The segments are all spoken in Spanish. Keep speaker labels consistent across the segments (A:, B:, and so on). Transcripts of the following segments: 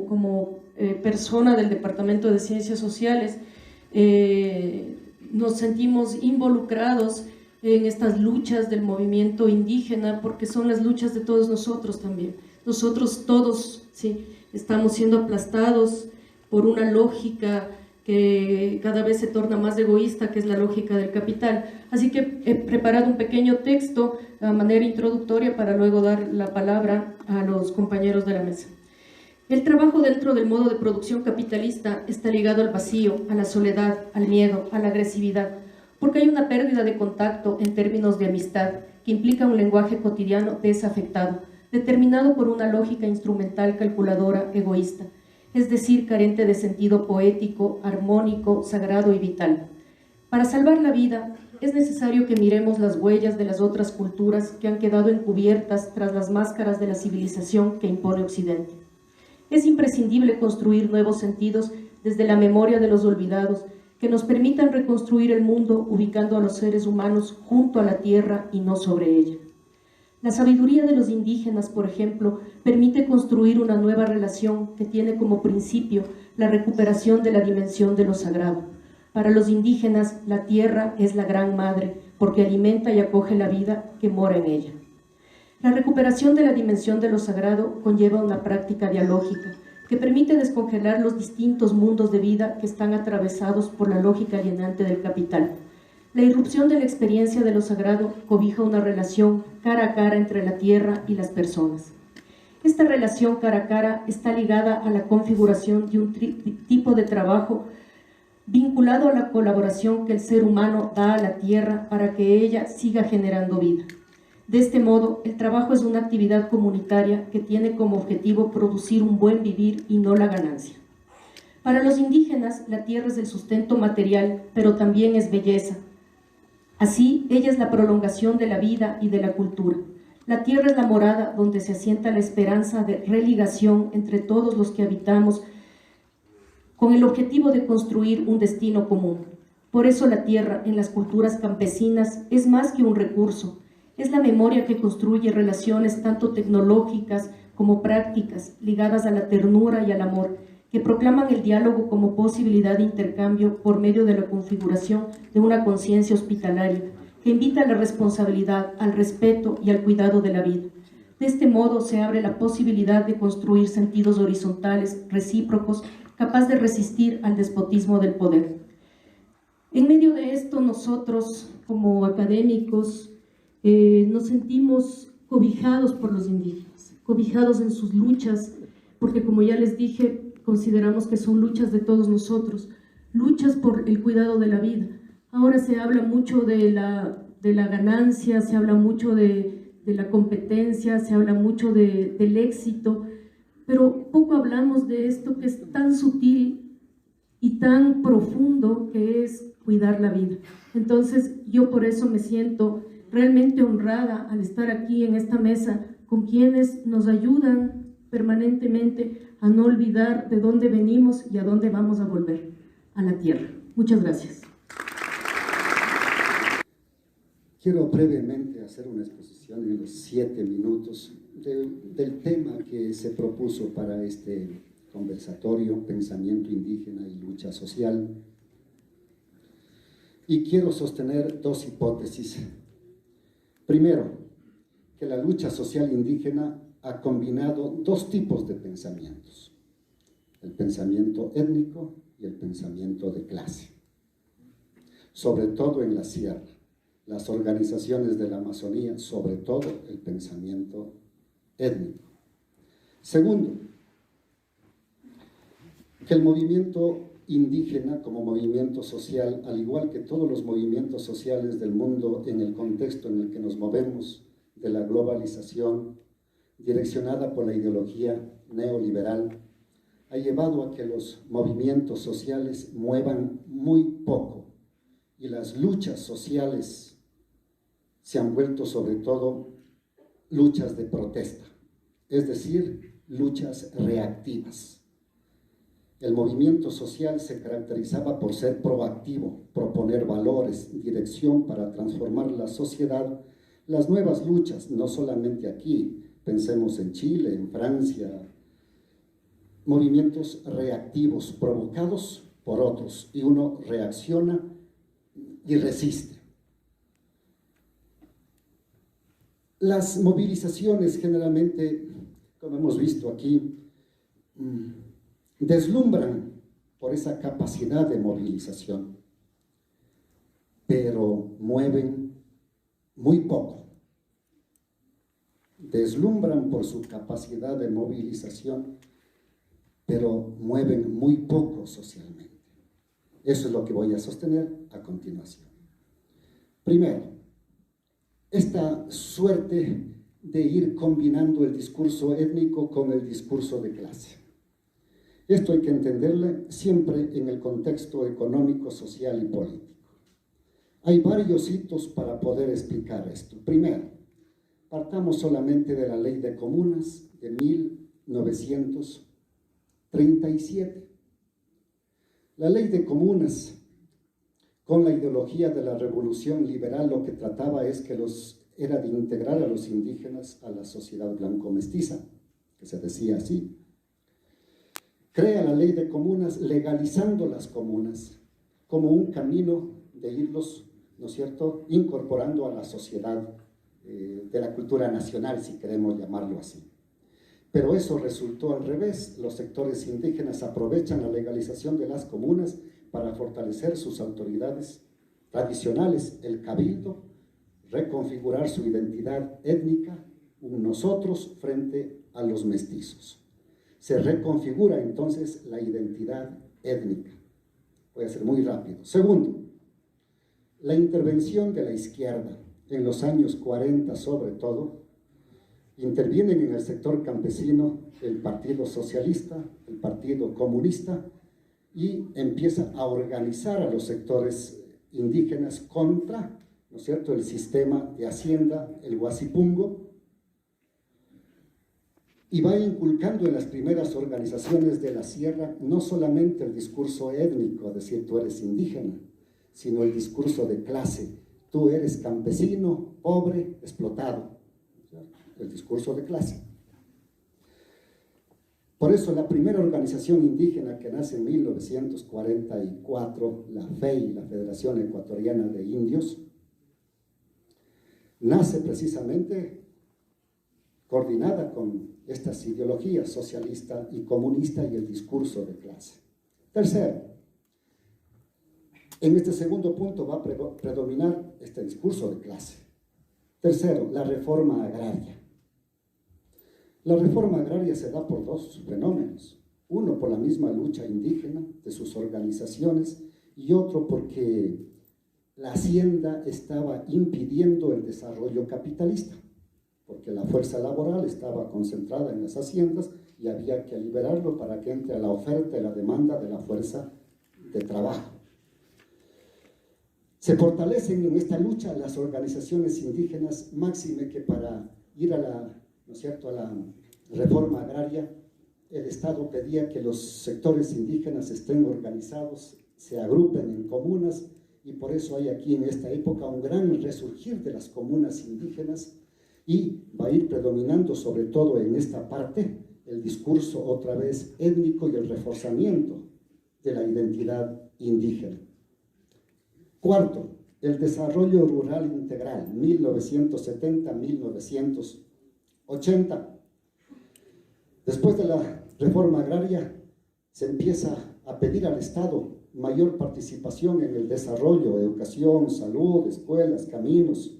A: Como persona del Departamento de Ciencias Sociales, nos sentimos involucrados en estas luchas del movimiento indígena, porque son las luchas de todos nosotros también. Nosotros todos, ¿sí?, estamos siendo aplastados por una lógica que cada vez se torna más egoísta, que es la lógica del capital. Así que he preparado un pequeño texto a manera introductoria para luego dar la palabra a los compañeros de la mesa. El trabajo dentro del modo de producción capitalista está ligado al vacío, a la soledad, al miedo, a la agresividad, porque hay una pérdida de contacto en términos de amistad que implica un lenguaje cotidiano desafectado, determinado por una lógica instrumental, calculadora, egoísta, es decir, carente de sentido poético, armónico, sagrado y vital. Para salvar la vida, es necesario que miremos las huellas de las otras culturas que han quedado encubiertas tras las máscaras de la civilización que impone Occidente. Es imprescindible construir nuevos sentidos desde la memoria de los olvidados que nos permitan reconstruir el mundo ubicando a los seres humanos junto a la tierra y no sobre ella. La sabiduría de los indígenas, por ejemplo, permite construir una nueva relación que tiene como principio la recuperación de la dimensión de lo sagrado. Para los indígenas, la tierra es la gran madre porque alimenta y acoge la vida que mora en ella. La recuperación de la dimensión de lo sagrado conlleva una práctica dialógica que permite descongelar los distintos mundos de vida que están atravesados por la lógica alienante del capital. La irrupción de la experiencia de lo sagrado cobija una relación cara a cara entre la tierra y las personas. Esta relación cara a cara está ligada a la configuración de un tipo de trabajo vinculado a la colaboración que el ser humano da a la tierra para que ella siga generando vida. De este modo, el trabajo es una actividad comunitaria que tiene como objetivo producir un buen vivir y no la ganancia. Para los indígenas, la tierra es el sustento material, pero también es belleza. Así, ella es la prolongación de la vida y de la cultura. La tierra es la morada donde se asienta la esperanza de religación entre todos los que habitamos con el objetivo de construir un destino común. Por eso la tierra en las culturas campesinas es más que un recurso, es la memoria que construye relaciones tanto tecnológicas como prácticas ligadas a la ternura y al amor, que proclaman el diálogo como posibilidad de intercambio por medio de la configuración de una conciencia hospitalaria, que invita a la responsabilidad, al respeto y al cuidado de la vida. De este modo se abre la posibilidad de construir sentidos horizontales, recíprocos, capaz de resistir al despotismo del poder. En medio de esto, nosotros, como académicos, nos sentimos cobijados por los indígenas, cobijados en sus luchas, porque como ya les dije, consideramos que son luchas de todos nosotros, luchas por el cuidado de la vida. Ahora se habla mucho de la ganancia, se habla mucho de la competencia, se habla mucho del éxito, pero poco hablamos de esto que es tan sutil y tan profundo, que es cuidar la vida. Entonces yo por eso me siento realmente honrada al estar aquí en esta mesa con quienes nos ayudan permanentemente a no olvidar de dónde venimos y a dónde vamos a volver, a la tierra. Muchas gracias.
B: Quiero brevemente hacer una exposición en los 7 minutos del tema que se propuso para este conversatorio, pensamiento indígena y lucha social. Y quiero sostener 2 hipótesis. Primero, que la lucha social indígena ha combinado 2 tipos de pensamientos: el pensamiento étnico y el pensamiento de clase, sobre todo en la sierra. Las organizaciones de la Amazonía, sobre todo el pensamiento étnico. Segundo, que el movimiento indígena como movimiento social, al igual que todos los movimientos sociales del mundo en el contexto en el que nos movemos, de la globalización, direccionada por la ideología neoliberal, ha llevado a que los movimientos sociales muevan muy poco y las luchas sociales se han vuelto sobre todo luchas de protesta, es decir, luchas reactivas. El movimiento social se caracterizaba por ser proactivo, proponer valores, dirección para transformar la sociedad. Las nuevas luchas, no solamente aquí, pensemos en Chile, en Francia, movimientos reactivos provocados por otros, y uno reacciona y resiste. Las movilizaciones generalmente, como hemos visto aquí, deslumbran por esa capacidad de movilización, pero mueven muy poco. Deslumbran por su capacidad de movilización, pero mueven muy poco socialmente. Eso es lo que voy a sostener a continuación. Primero, esta suerte de ir combinando el discurso étnico con el discurso de clase. Esto hay que entenderlo siempre en el contexto económico, social y político. Hay varios hitos para poder explicar esto. Primero, partamos solamente de la Ley de Comunas de 1937. La Ley de Comunas, con la ideología de la revolución liberal, lo que trataba es que era de integrar a los indígenas a la sociedad blanco-mestiza, que se decía así. Crea la Ley de Comunas legalizando las comunas como un camino de irlos, ¿no es cierto?, incorporando a la sociedad de la cultura nacional, si queremos llamarlo así. Pero eso resultó al revés. Los sectores indígenas aprovechan la legalización de las comunas para fortalecer sus autoridades tradicionales, el cabildo, reconfigurar su identidad étnica, un nosotros frente a los mestizos. Se reconfigura entonces la identidad étnica. Voy a ser muy rápido. Segundo, la intervención de la izquierda en los años 40 sobre todo, intervienen en el sector campesino el Partido Socialista, el Partido Comunista, y empieza a organizar a los sectores indígenas contra, ¿no es cierto?, el sistema de hacienda, el huasipungo, y va inculcando en las primeras organizaciones de la sierra no solamente el discurso étnico, es decir, tú eres indígena, sino el discurso de clase, tú eres campesino, pobre, explotado, el discurso de clase. Por eso la primera organización indígena que nace en 1944, la FEI, la Federación Ecuatoriana de Indios, nace precisamente coordinada con estas ideologías socialista y comunista y el discurso de clase. Tercero, en este segundo punto va a predominar este discurso de clase. Tercero, la reforma agraria. La reforma agraria se da por dos fenómenos. Uno, por la misma lucha indígena de sus organizaciones, y otro porque la hacienda estaba impidiendo el desarrollo capitalista, porque la fuerza laboral estaba concentrada en las haciendas y había que liberarlo para que entre a la oferta y la demanda de la fuerza de trabajo. Se fortalecen en esta lucha las organizaciones indígenas, máxime que para ir a la, ¿no es cierto?, a la reforma agraria, el Estado pedía que los sectores indígenas estén organizados, se agrupen en comunas, y por eso hay aquí en esta época un gran resurgir de las comunas indígenas, y va a ir predominando sobre todo en esta parte el discurso otra vez étnico y el reforzamiento de la identidad indígena. Cuarto, el desarrollo rural integral, 1970-1980. Después de la reforma agraria, se empieza a pedir al Estado mayor participación en el desarrollo, educación, salud, escuelas, caminos,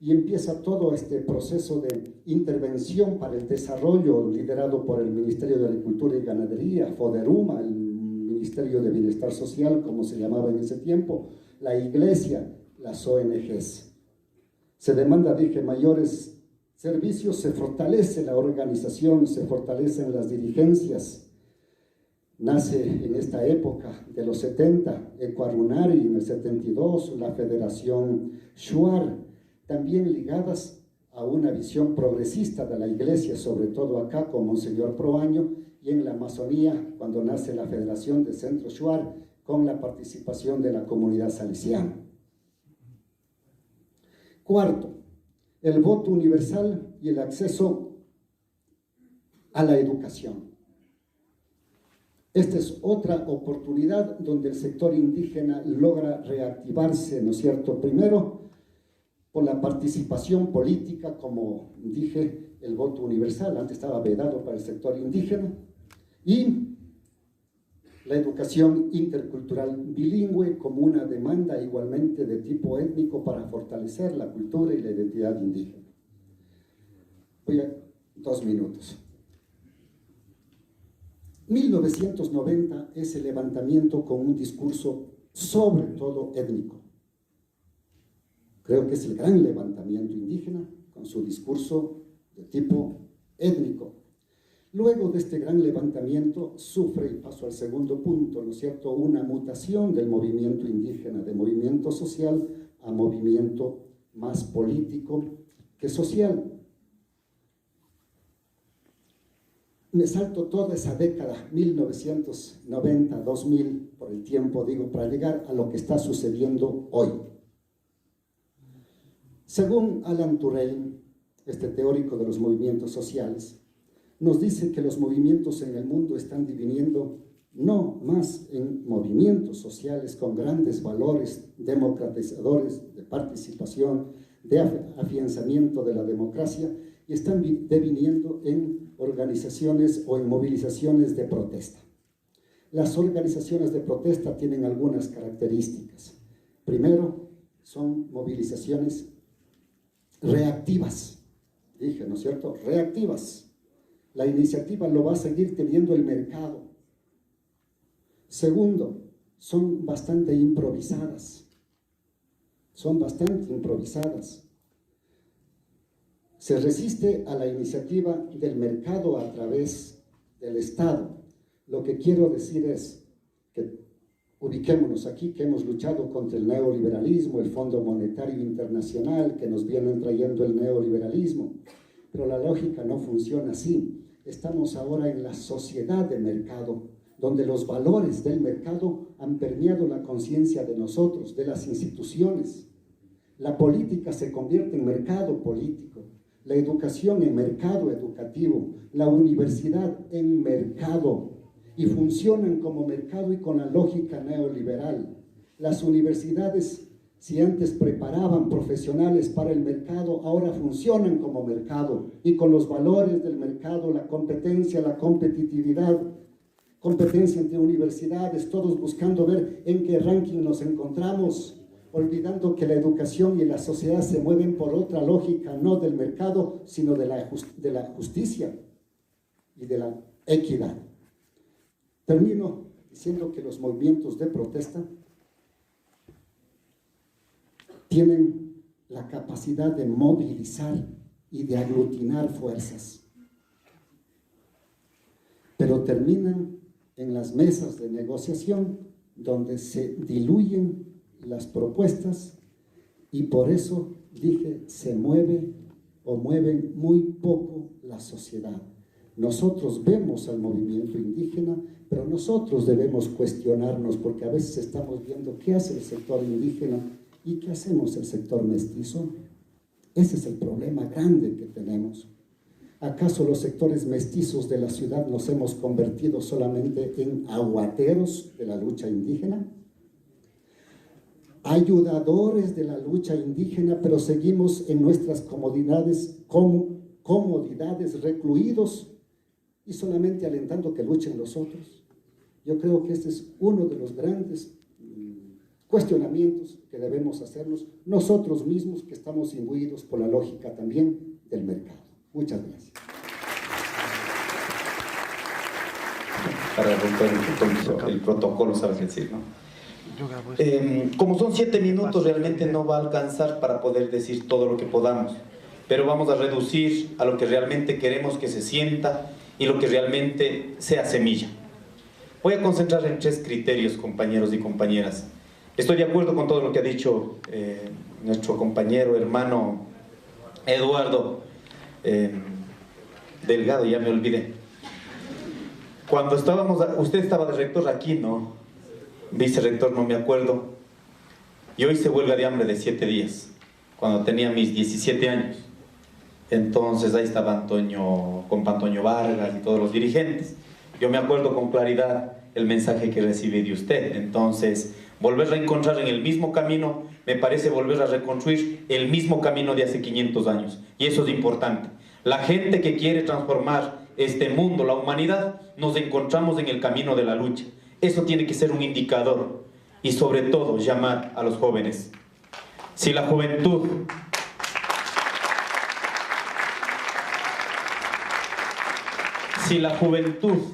B: y empieza todo este proceso de intervención para el desarrollo liderado por el Ministerio de Agricultura y Ganadería, FODERUMA, el Ministerio de Bienestar Social, como se llamaba en ese tiempo, la Iglesia, las ONGs. Se demanda, dije, mayores servicios, se fortalece la organización, se fortalecen las dirigencias. Nace en esta época de los 70, Ecuarunari, en el 72, la Federación Shuar, también ligadas a una visión progresista de la Iglesia, sobre todo acá con Monseñor Proaño, y en la Amazonía, cuando nace la Federación de Centro Shuar, con la participación de la comunidad salesiana. Cuarto, el voto universal y el acceso a la educación. Esta es otra oportunidad donde el sector indígena logra reactivarse, ¿no es cierto? Primero, por la participación política, como dije, el voto universal, antes estaba vedado para el sector indígena, y la educación intercultural bilingüe como una demanda igualmente de tipo étnico para fortalecer la cultura y la identidad indígena. Voy a 2 minutos. 1990 es el levantamiento con un discurso sobre todo étnico. Creo que es el gran levantamiento indígena con su discurso de tipo étnico. Luego de este gran levantamiento sufre, y paso al segundo punto, ¿no es cierto?, una mutación del movimiento indígena, de movimiento social a movimiento más político que social. Me salto toda esa década, 1990, 2000, por el tiempo digo, para llegar a lo que está sucediendo hoy. Según Alan Turing, este teórico de los movimientos sociales, nos dice que los movimientos en el mundo están dividiendo no más en movimientos sociales con grandes valores democratizadores de participación, de afianzamiento de la democracia, y están deviniendo en organizaciones o en movilizaciones de protesta. Las organizaciones de protesta tienen algunas características. Primero, son movilizaciones reactivas, dije, ¿no es cierto? Reactivas. La iniciativa lo va a seguir teniendo el mercado. Segundo, son bastante improvisadas. Se resiste a la iniciativa del mercado a través del Estado. Lo que quiero decir es que ubiquémonos aquí, que hemos luchado contra el neoliberalismo, el Fondo Monetario Internacional, que nos vienen trayendo el neoliberalismo, pero la lógica no funciona así. Estamos ahora en la sociedad de mercado, donde los valores del mercado han permeado la conciencia de nosotros, de las instituciones. La política se convierte en mercado político. la educación en mercado educativo, la universidad en mercado, y funcionan como mercado y con la lógica neoliberal. Las universidades, si antes preparaban profesionales para el mercado, ahora funcionan como mercado, y con los valores del mercado, la competencia, la competitividad, competencia entre universidades, todos buscando ver en qué ranking nos encontramos, olvidando que la educación y la sociedad se mueven por otra lógica, no del mercado, sino de la justicia y de la equidad. Termino diciendo que los movimientos de protesta tienen la capacidad de movilizar y de aglutinar fuerzas, pero terminan en las mesas de negociación donde se diluyen las propuestas, y por eso dije, se mueve o mueven muy poco la sociedad. Nosotros vemos al movimiento indígena, pero nosotros debemos cuestionarnos, porque a veces estamos viendo qué hace el sector indígena y qué hacemos el sector mestizo. Ese es el problema grande que tenemos. ¿Acaso los sectores mestizos de la ciudad nos hemos convertido solamente en aguateros de la lucha indígena? Ayudadores de la lucha indígena, pero seguimos en nuestras comodidades recluidos y solamente alentando que luchen los otros. Yo creo que este es uno de los grandes cuestionamientos que debemos hacernos nosotros mismos, que estamos imbuidos por la lógica también del mercado. Muchas gracias.
C: Para romper el protocolo, sabes decir, ¿no? Como son 7 minutos, realmente no va a alcanzar para poder decir todo lo que podamos, pero vamos a reducir a lo que realmente queremos que se sienta y lo que realmente sea semilla. Voy a concentrar en 3 criterios, compañeros y compañeras. Estoy de acuerdo con todo lo que ha dicho nuestro compañero, hermano Eduardo Delgado, ya me olvidé. Cuando usted estaba de rector aquí, ¿no? Vicerrector, no me acuerdo. Yo hice huelga de hambre de 7 días, cuando tenía mis 17 años. Entonces ahí estaba Antonio Vargas y todos los dirigentes. Yo me acuerdo con claridad el mensaje que recibí de usted. Entonces, volver a encontrar en el mismo camino, me parece volver a reconstruir el mismo camino de hace 500 años. Y eso es importante. La gente que quiere transformar este mundo, la humanidad, nos encontramos en el camino de la lucha. Eso tiene que ser un indicador. Y sobre todo, llamar a los jóvenes. Si la juventud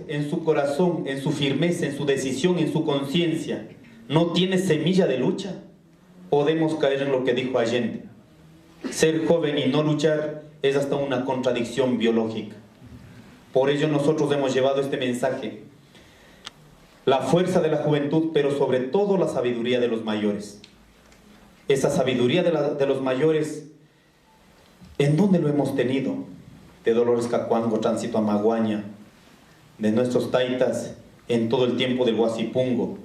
C: en su corazón, en su firmeza, en su decisión, en su conciencia, no tiene semilla de lucha, podemos caer en lo que dijo Allende. Ser joven y no luchar es hasta una contradicción biológica. Por ello nosotros hemos llevado este mensaje. La fuerza de la juventud, pero sobre todo la sabiduría de los mayores. Esa sabiduría de los mayores, ¿en dónde lo hemos tenido? De Dolores Cacuango, Tránsito a Maguaña, de nuestros taitas en todo el tiempo del Huasipungo,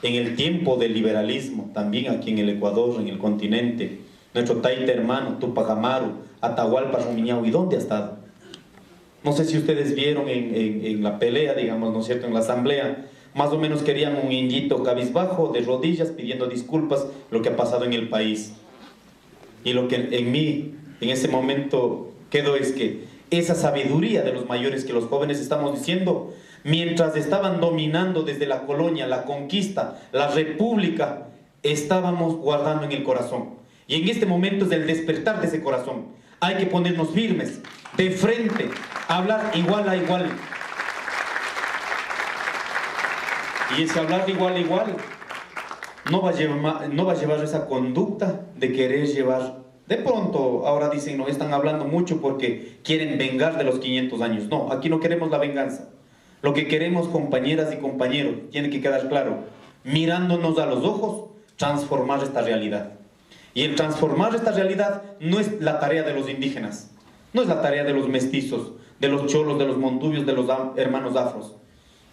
C: en el tiempo del liberalismo, también aquí en el Ecuador, en el continente, nuestro taita hermano, Tupac Amaru, Atahualpa Rumiñahui, ¿y dónde ha estado? No sé si ustedes vieron en la pelea, digamos, ¿no es cierto?, en la asamblea, más o menos querían un indito cabizbajo, de rodillas, pidiendo disculpas, lo que ha pasado en el país. Y lo que en mí, en ese momento, quedó es que esa sabiduría de los mayores que los jóvenes estamos diciendo, mientras estaban dominando desde la colonia, la conquista, la república, estábamos guardando en el corazón. Y en este momento es el despertar de ese corazón. Hay que ponernos firmes, de frente, hablar igual a igual. Y ese hablar de igual a igual no va a llevar esa conducta de querer llevar. De pronto, ahora dicen, no, están hablando mucho porque quieren vengar de los 500 años. No, aquí no queremos la venganza. Lo que queremos, compañeras y compañeros, tiene que quedar claro, mirándonos a los ojos, transformar esta realidad. Y el transformar esta realidad no es la tarea de los indígenas, no es la tarea de los mestizos, de los cholos, de los montubios, de los hermanos afros.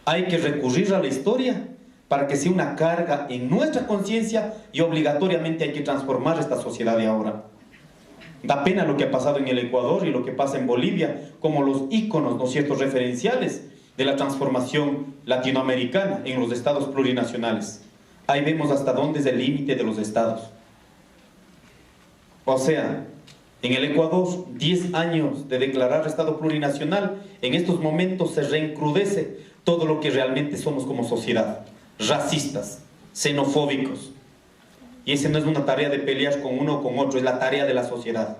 C: Hay que recurrir a la historia para que sea una carga en nuestra conciencia y obligatoriamente hay que transformar esta sociedad de ahora. Da pena lo que ha pasado en el Ecuador y lo que pasa en Bolivia, como los íconos, ¿no es cierto?, referenciales de la transformación latinoamericana en los estados plurinacionales. Ahí vemos hasta dónde es el límite de los estados. O sea, en el Ecuador, 10 años de declarar estado plurinacional, en estos momentos se reencrudece todo lo que realmente somos como sociedad. Racistas, xenofóbicos. Y esa no es una tarea de pelear con uno o con otro, es la tarea de la sociedad.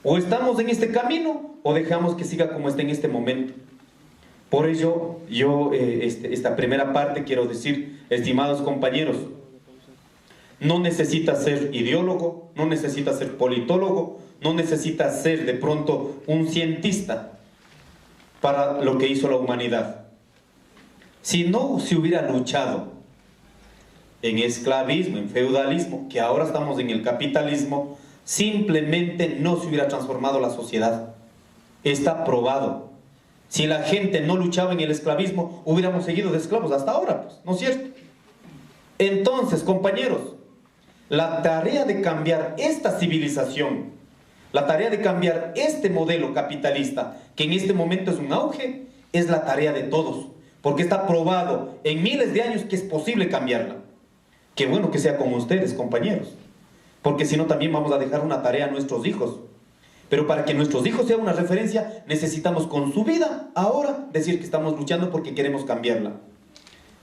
C: O estamos en este camino o dejamos que siga como está en este momento. Por ello, yo esta primera parte quiero decir, estimados compañeros, no necesitas ser ideólogo, no necesitas ser politólogo, no necesitas ser de pronto un cientista para lo que hizo la humanidad. Si no se hubiera luchado en esclavismo, en feudalismo, que ahora estamos en el capitalismo, simplemente no se hubiera transformado la sociedad. Está probado. Si la gente no luchaba en el esclavismo, hubiéramos seguido de esclavos hasta ahora, pues, ¿no es cierto? Entonces, compañeros, la tarea de cambiar esta civilización, la tarea de cambiar este modelo capitalista, que en este momento es un auge, es la tarea de todos, porque está probado en miles de años que es posible cambiarla. Qué bueno que sea con ustedes, compañeros, porque si no también vamos a dejar una tarea a nuestros hijos. Pero para que nuestros hijos sean una referencia, necesitamos con su vida ahora decir que estamos luchando porque queremos cambiarla.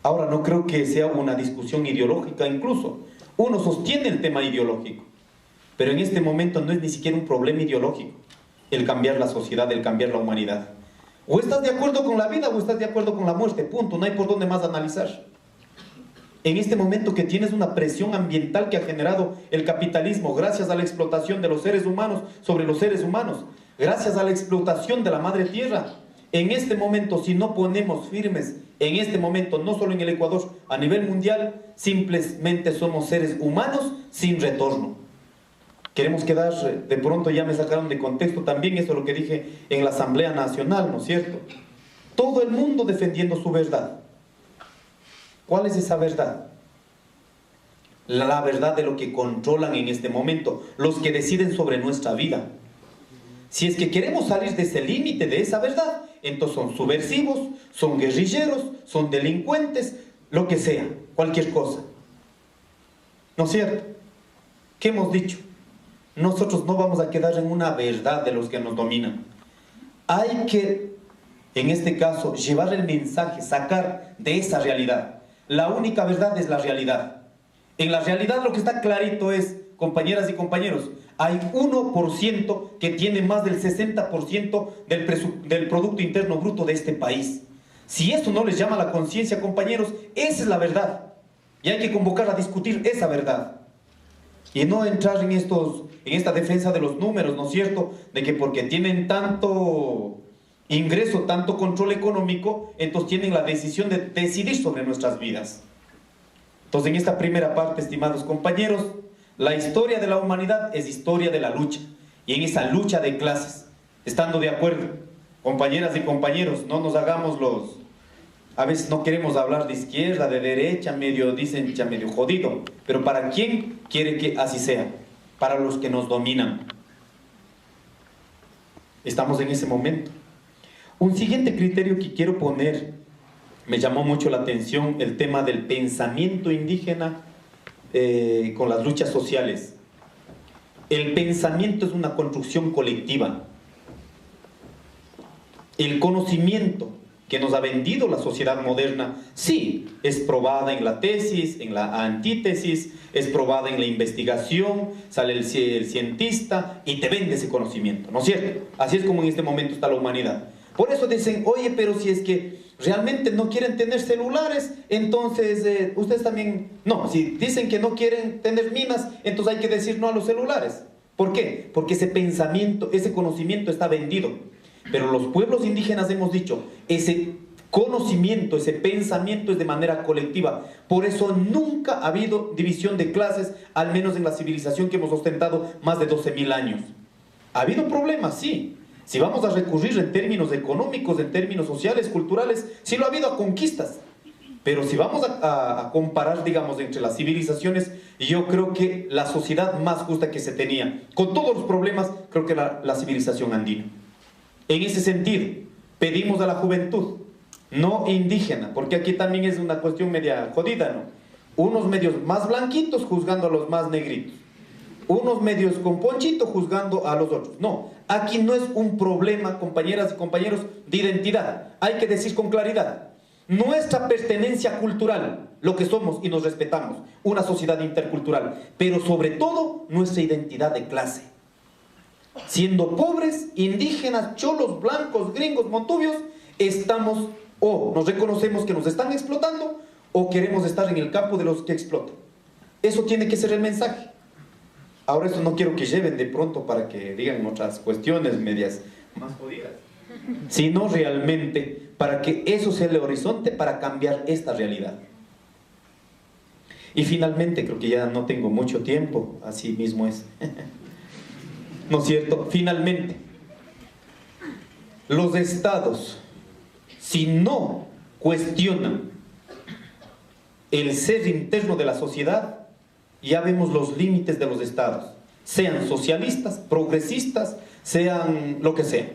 C: Ahora no creo que sea una discusión ideológica, incluso uno sostiene el tema ideológico, pero en este momento no es ni siquiera un problema ideológico el cambiar la sociedad, el cambiar la humanidad. O estás de acuerdo con la vida o estás de acuerdo con la muerte, punto, no hay por dónde más analizar. En este momento que tienes una presión ambiental que ha generado el capitalismo gracias a la explotación de los seres humanos sobre los seres humanos, gracias a la explotación de la madre tierra, en este momento, si no ponemos firmes, en este momento, no solo en el Ecuador, a nivel mundial, simplemente somos seres humanos sin retorno. Queremos quedar, de pronto ya me sacaron de contexto también eso lo que dije en la Asamblea Nacional, ¿no es cierto? Todo el mundo defendiendo su verdad. ¿Cuál es esa verdad? La verdad de lo que controlan en este momento, los que deciden sobre nuestra vida. Si es que queremos salir de ese límite, de esa verdad, entonces son subversivos, son guerrilleros, son delincuentes, lo que sea, cualquier cosa. ¿No es cierto? ¿Qué hemos dicho? Nosotros no vamos a quedar en una verdad de los que nos dominan. Hay que, en este caso, llevar el mensaje, sacar de esa realidad. La única verdad es la realidad. En la realidad lo que está clarito es, compañeras y compañeros, hay 1% que tiene más del 60% del Producto Interno Bruto de este país. Si eso no les llama la conciencia, compañeros, esa es la verdad. Y hay que convocar a discutir esa verdad. Y no entrar en esta defensa de los números, ¿no es cierto? De que porque tienen tanto ingreso, tanto control económico, entonces tienen la decisión de decidir sobre nuestras vidas. Entonces, en esta primera parte, estimados compañeros, la historia de la humanidad es historia de la lucha. Y en esa lucha de clases, estando de acuerdo, compañeras y compañeros, no nos hagamos los... A veces no queremos hablar de izquierda, de derecha, dicen ya medio jodido. Pero ¿para quién quiere que así sea? Para los que nos dominan. Estamos en ese momento. Un siguiente criterio que quiero poner, me llamó mucho la atención el tema del pensamiento indígena con las luchas sociales. El pensamiento es una construcción colectiva. El conocimiento que nos ha vendido la sociedad moderna, sí, es probada en la tesis, en la antítesis, es probada en la investigación, sale el cientista y te vende ese conocimiento, ¿no es cierto? Así es como en este momento está la humanidad. Por eso dicen, oye, pero si es que realmente no quieren tener celulares, entonces ustedes también... No, si dicen que no quieren tener minas, entonces hay que decir no a los celulares. ¿Por qué? Porque ese pensamiento, ese conocimiento está vendido. Pero los pueblos indígenas hemos dicho, ese conocimiento, ese pensamiento es de manera colectiva. Por eso nunca ha habido división de clases, al menos en la civilización que hemos ostentado más de 12.000 años. ¿Ha habido problemas? Sí. Si vamos a recurrir en términos económicos, en términos sociales, culturales, sí lo ha habido a conquistas. Pero si vamos a comparar, digamos, entre las civilizaciones, yo creo que la sociedad más justa que se tenía, con todos los problemas, creo que la civilización andina. En ese sentido, pedimos a la juventud, no indígena, porque aquí también es una cuestión media jodida, ¿no? Unos medios más blanquitos juzgando a los más negritos, unos medios con ponchito juzgando a los otros. No, aquí no es un problema, compañeras y compañeros, de identidad. Hay que decir con claridad, nuestra pertenencia cultural, lo que somos y nos respetamos, una sociedad intercultural, pero sobre todo nuestra identidad de clase. Siendo pobres, indígenas, cholos, blancos, gringos, montubios, estamos o nos reconocemos que nos están explotando o queremos estar en el campo de los que explotan. Eso tiene que ser el mensaje. Ahora eso no quiero que lleven de pronto para que digan otras cuestiones medias más jodidas, sino realmente para que eso sea el horizonte para cambiar esta realidad. Y finalmente, creo que ya no tengo mucho tiempo, así mismo es. ¿No es cierto? Finalmente, los estados, si no cuestionan el ser interno de la sociedad, ya vemos los límites de los estados, sean socialistas, progresistas, sean lo que sea.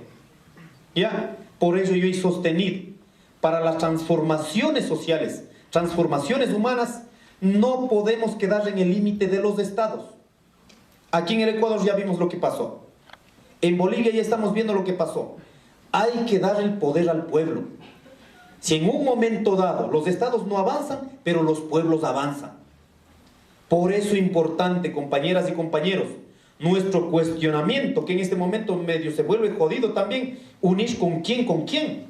C: ¿Ya? Por ello yo he sostenido, para las transformaciones sociales, transformaciones humanas, no podemos quedar en el límite de los estados. Aquí en el Ecuador ya vimos lo que pasó. En Bolivia ya estamos viendo lo que pasó. Hay que dar el poder al pueblo. Si en un momento dado los estados no avanzan, pero los pueblos avanzan. Por eso es importante, compañeras y compañeros, nuestro cuestionamiento, que en este momento medio se vuelve jodido también, unir con quién.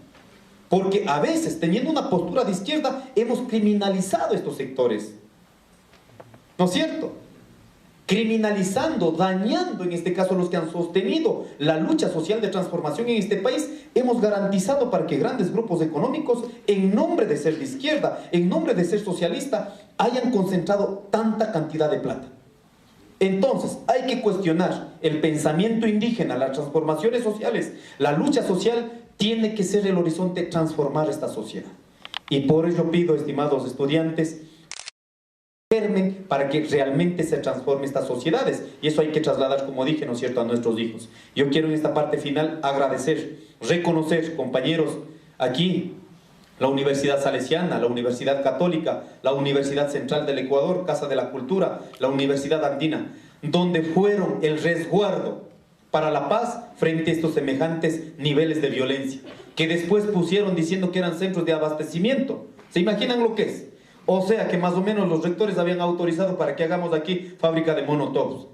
C: Porque a veces, teniendo una postura de izquierda, hemos criminalizado estos sectores. ¿No es cierto? Criminalizando, dañando en este caso a los que han sostenido la lucha social de transformación en este país, hemos garantizado para que grandes grupos económicos, en nombre de ser de izquierda, en nombre de ser socialista, hayan concentrado tanta cantidad de plata. Entonces, hay que cuestionar el pensamiento indígena, las transformaciones sociales, la lucha social tiene que ser el horizonte transformar esta sociedad. Y por ello pido, estimados estudiantes, para que realmente se transformen estas sociedades, y eso hay que trasladar, como dije, ¿no es cierto?, a nuestros hijos. Yo quiero en esta parte final agradecer, reconocer, compañeros, aquí la Universidad Salesiana, la Universidad Católica, la Universidad Central del Ecuador, Casa de la Cultura, la Universidad Andina, donde fueron el resguardo para la paz frente a estos semejantes niveles de violencia, que después pusieron diciendo que eran centros de abastecimiento. ¿Se imaginan lo que es? O sea que más o menos los rectores habían autorizado para que hagamos aquí fábrica de monotovos.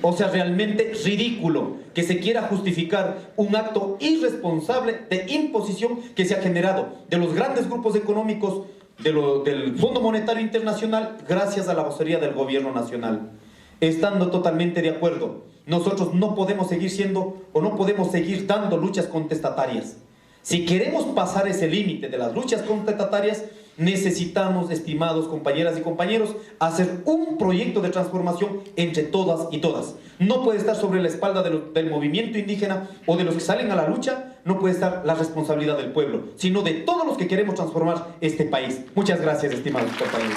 C: O sea, realmente ridículo que se quiera justificar un acto irresponsable de imposición que se ha generado de los grandes grupos económicos del Fondo Monetario Internacional gracias a la vocería del gobierno nacional. Estando totalmente de acuerdo, nosotros no podemos seguir siendo o no podemos seguir dando luchas contestatarias. Si queremos pasar ese límite de las luchas contestatarias, necesitamos, estimados compañeras y compañeros, hacer un proyecto de transformación entre todas y todas. No puede estar sobre la espalda del movimiento indígena o de los que salen a la lucha, no puede estar la responsabilidad del pueblo, sino de todos los que queremos transformar este país. Muchas gracias, estimados compañeros.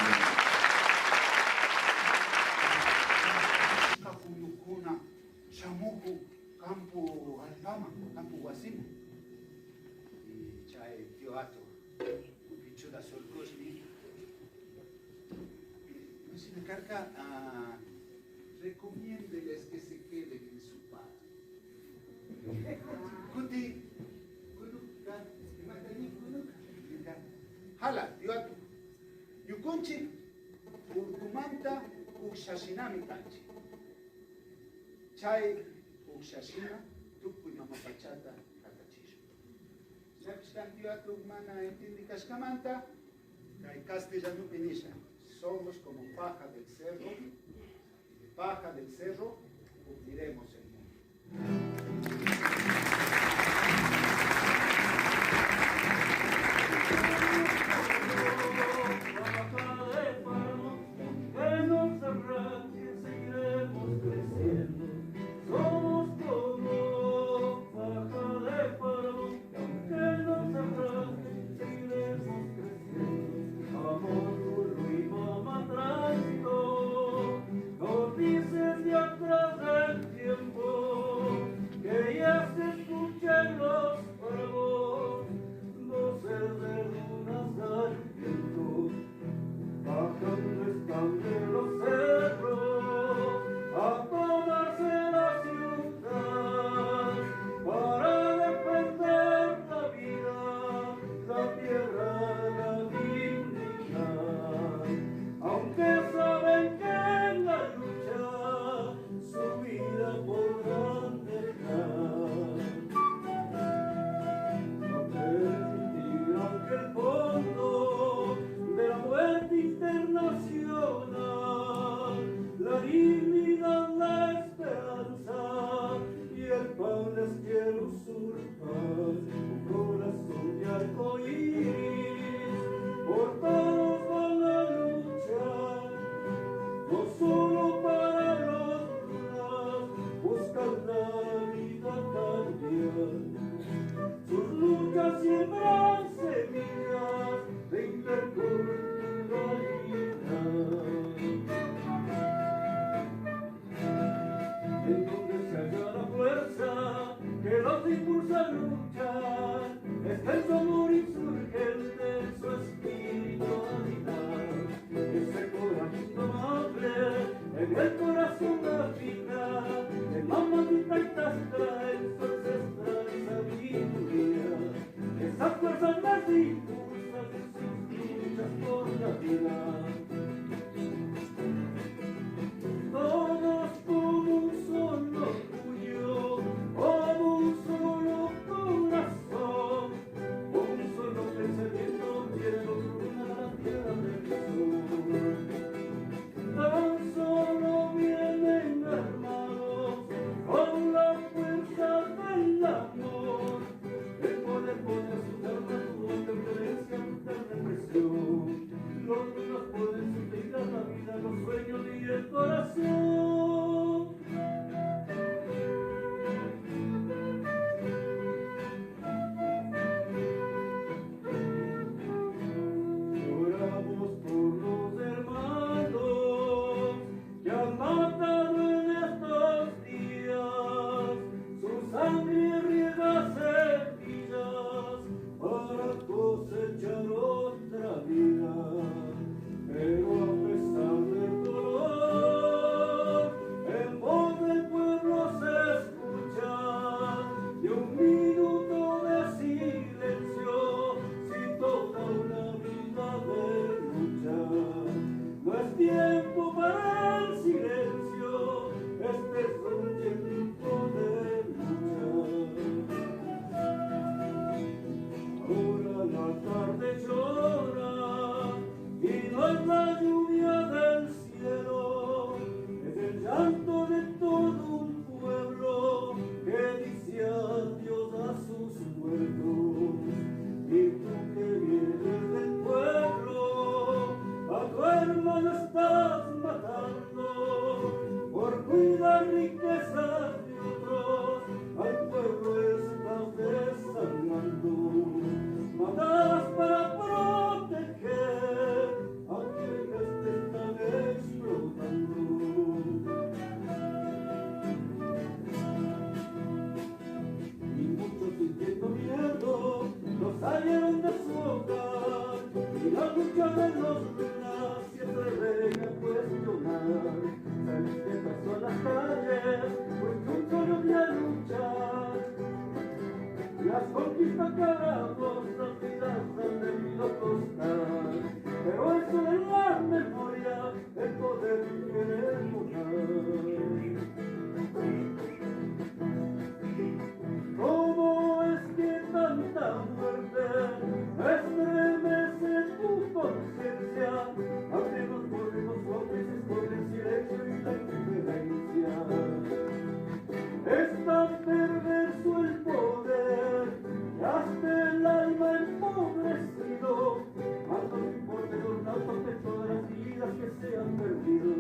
D: Recomiéndeles que se queden en su paz. Kuti, kunuka, matani kunuka. Hala, diatu. Yukunchi, urkumanta, uxashinami tanchi. Chay, uxashina, tukuy mamapachata, katachisho. Yakshkan diatu mana entindikashkamanta, kay castellano pinisha. Somos como paja del cerro. Paja del cerro, cumpliremos el mundo.
E: vida. Todos como un solo puño, como un solo corazón, como un solo pensamiento, viendo cruzar la tierra del sol. Tan solo vienen armados con la fuerza del amor, el poder pone sus armas, tu violencia, tu represión. Los niños pueden sustentar la vida, los sueños y el corazón. Lloramos por los hermanos que han matado en estos días, su sangre riega semillas para cosechar otra vida. Pero a pesar del dolor, en voz del pueblo se escucha de un minuto de silencio, sin toda una vida de lucha. No es tiempo para el silencio, este es un tiempo de lucha. Ahora la tarde llora y no es la lluvia del cielo, es el llanto de todo un pueblo que dice adiós a sus muertos. Y tú que vienes del pueblo, a tu hermano estás matando por cuidar riquezas de otros, al pueblo estás desangrando. Matas para proteger a quienes te están explotando. Y muchos sintiendo miedo los salieron de su hogar, y la lucha de los lunas siempre venga a cuestionar. Sabes que pasó en las calles, pues un solo día luchar. Las conquistas que hagamos, las vidas han debido costar, pero eso en la memoria, el poder queremos dar. ¿Cómo es que tanta muerte estremece tu conciencia? Abrimos, corrimos cómplices por el silencio y la indiferencia. Es tan perverso el poder que hasta el alma empobrecido, más no importa los nautas de todas las vidas que se han perdido.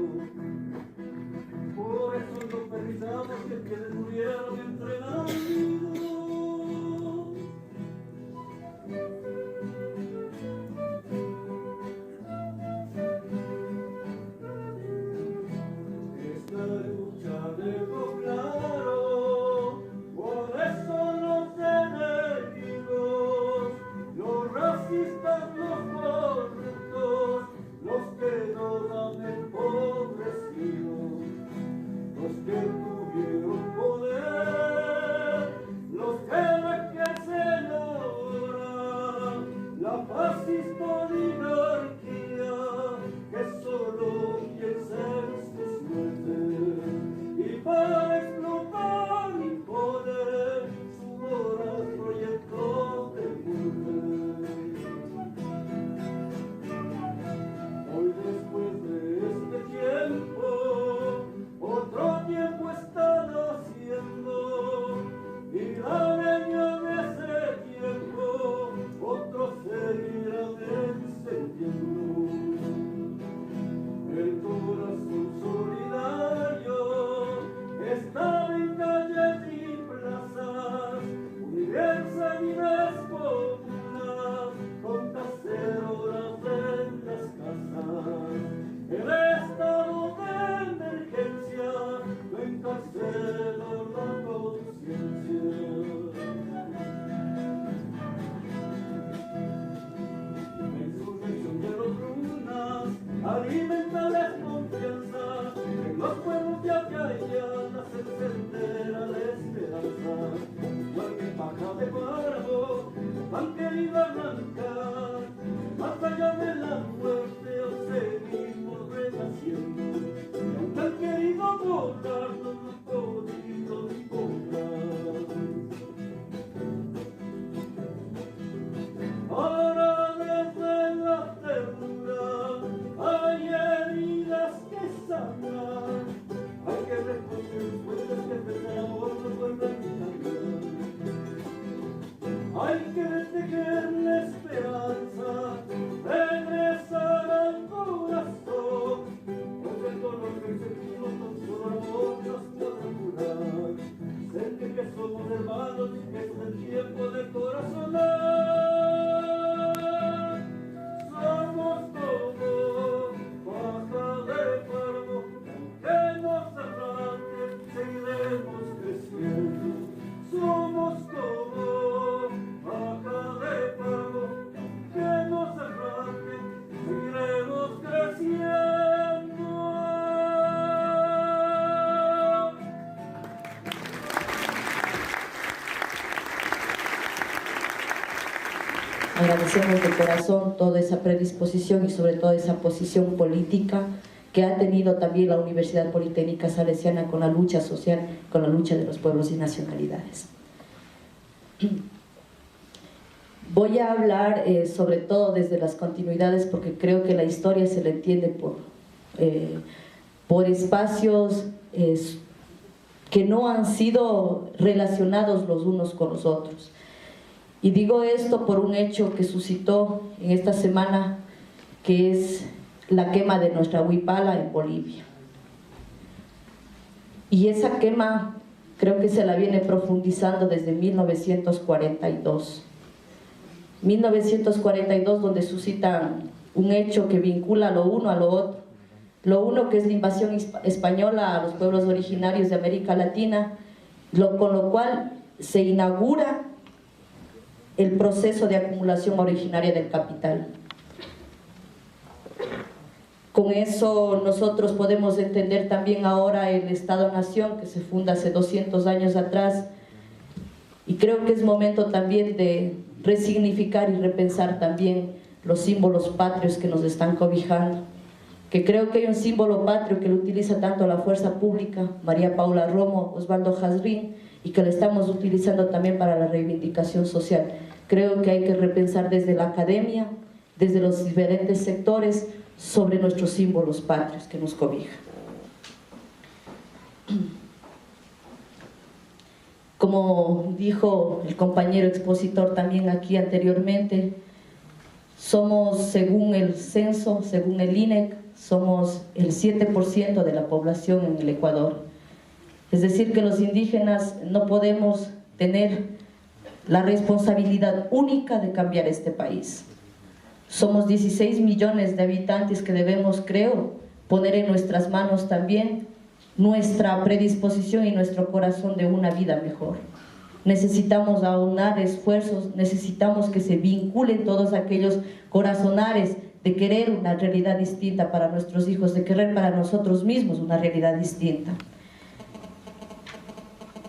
F: agradecemos de corazón toda esa predisposición y sobre todo esa posición política que ha tenido también la Universidad Politécnica Salesiana con la lucha social, con la lucha de los pueblos y nacionalidades. Voy a hablar sobre todo desde las continuidades, porque creo que la historia se la entiende por espacios que no han sido relacionados los unos con los otros. Y digo esto por un hecho que suscitó en esta semana, que es la quema de nuestra huipala en Bolivia. Y esa quema creo que se la viene profundizando desde 1942. 1942, donde suscita un hecho que vincula lo uno a lo otro. Lo uno, que es la invasión española a los pueblos originarios de América Latina, con lo cual se inaugura el proceso de acumulación originaria del capital. Con eso nosotros podemos entender también ahora el Estado-Nación que se funda hace 200 años atrás, y creo que es momento también de resignificar y repensar también los símbolos patrios que nos están cobijando, que creo que hay un símbolo patrio que lo utiliza tanto la fuerza pública, María Paula Romo, Osvaldo Jazrín, y que lo estamos utilizando también para la reivindicación social. Creo que hay que repensar desde la academia, desde los diferentes sectores, sobre nuestros símbolos patrios que nos cobijan. Como dijo el compañero expositor también aquí anteriormente, somos, según el censo, según el INEC, somos el 7% de la población en el Ecuador. Es decir, que los indígenas no podemos tener la responsabilidad única de cambiar este país. Somos 16 millones de habitantes que debemos, creo, poner en nuestras manos también nuestra predisposición y nuestro corazón de una vida mejor. Necesitamos aunar esfuerzos, necesitamos que se vinculen todos aquellos corazonares de querer una realidad distinta para nuestros hijos, de querer para nosotros mismos una realidad distinta.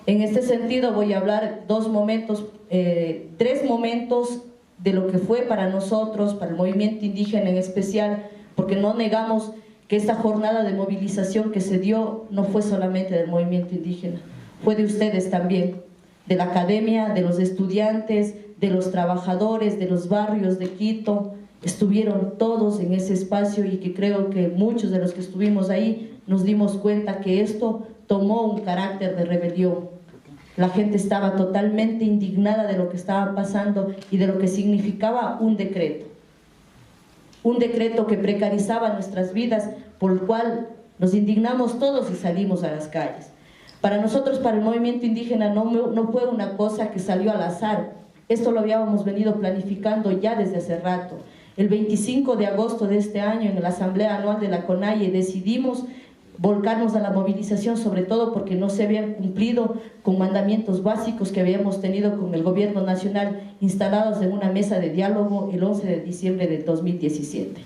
F: En este sentido voy a hablar tres momentos de lo que fue para nosotros, para el movimiento indígena en especial, porque no negamos que esta jornada de movilización que se dio no fue solamente del movimiento indígena, fue de ustedes también, de la academia, de los estudiantes, de los trabajadores, de los barrios de Quito. Estuvieron todos en ese espacio, y que creo que muchos de los que estuvimos ahí nos dimos cuenta que esto tomó un carácter de rebelión. La gente estaba totalmente indignada de lo que estaba pasando y de lo que significaba un decreto que precarizaba nuestras vidas, por el cual nos indignamos todos y salimos a las calles. Para nosotros, para el movimiento indígena, no fue una cosa que salió al azar. Esto lo habíamos venido planificando ya desde hace rato. El 25 de agosto de este año, en la Asamblea Anual de la CONAIE, decidimos volcarnos a la movilización, sobre todo porque no se habían cumplido con mandamientos básicos que habíamos tenido con el gobierno nacional instalados en una mesa de diálogo el 11 de diciembre del 2017.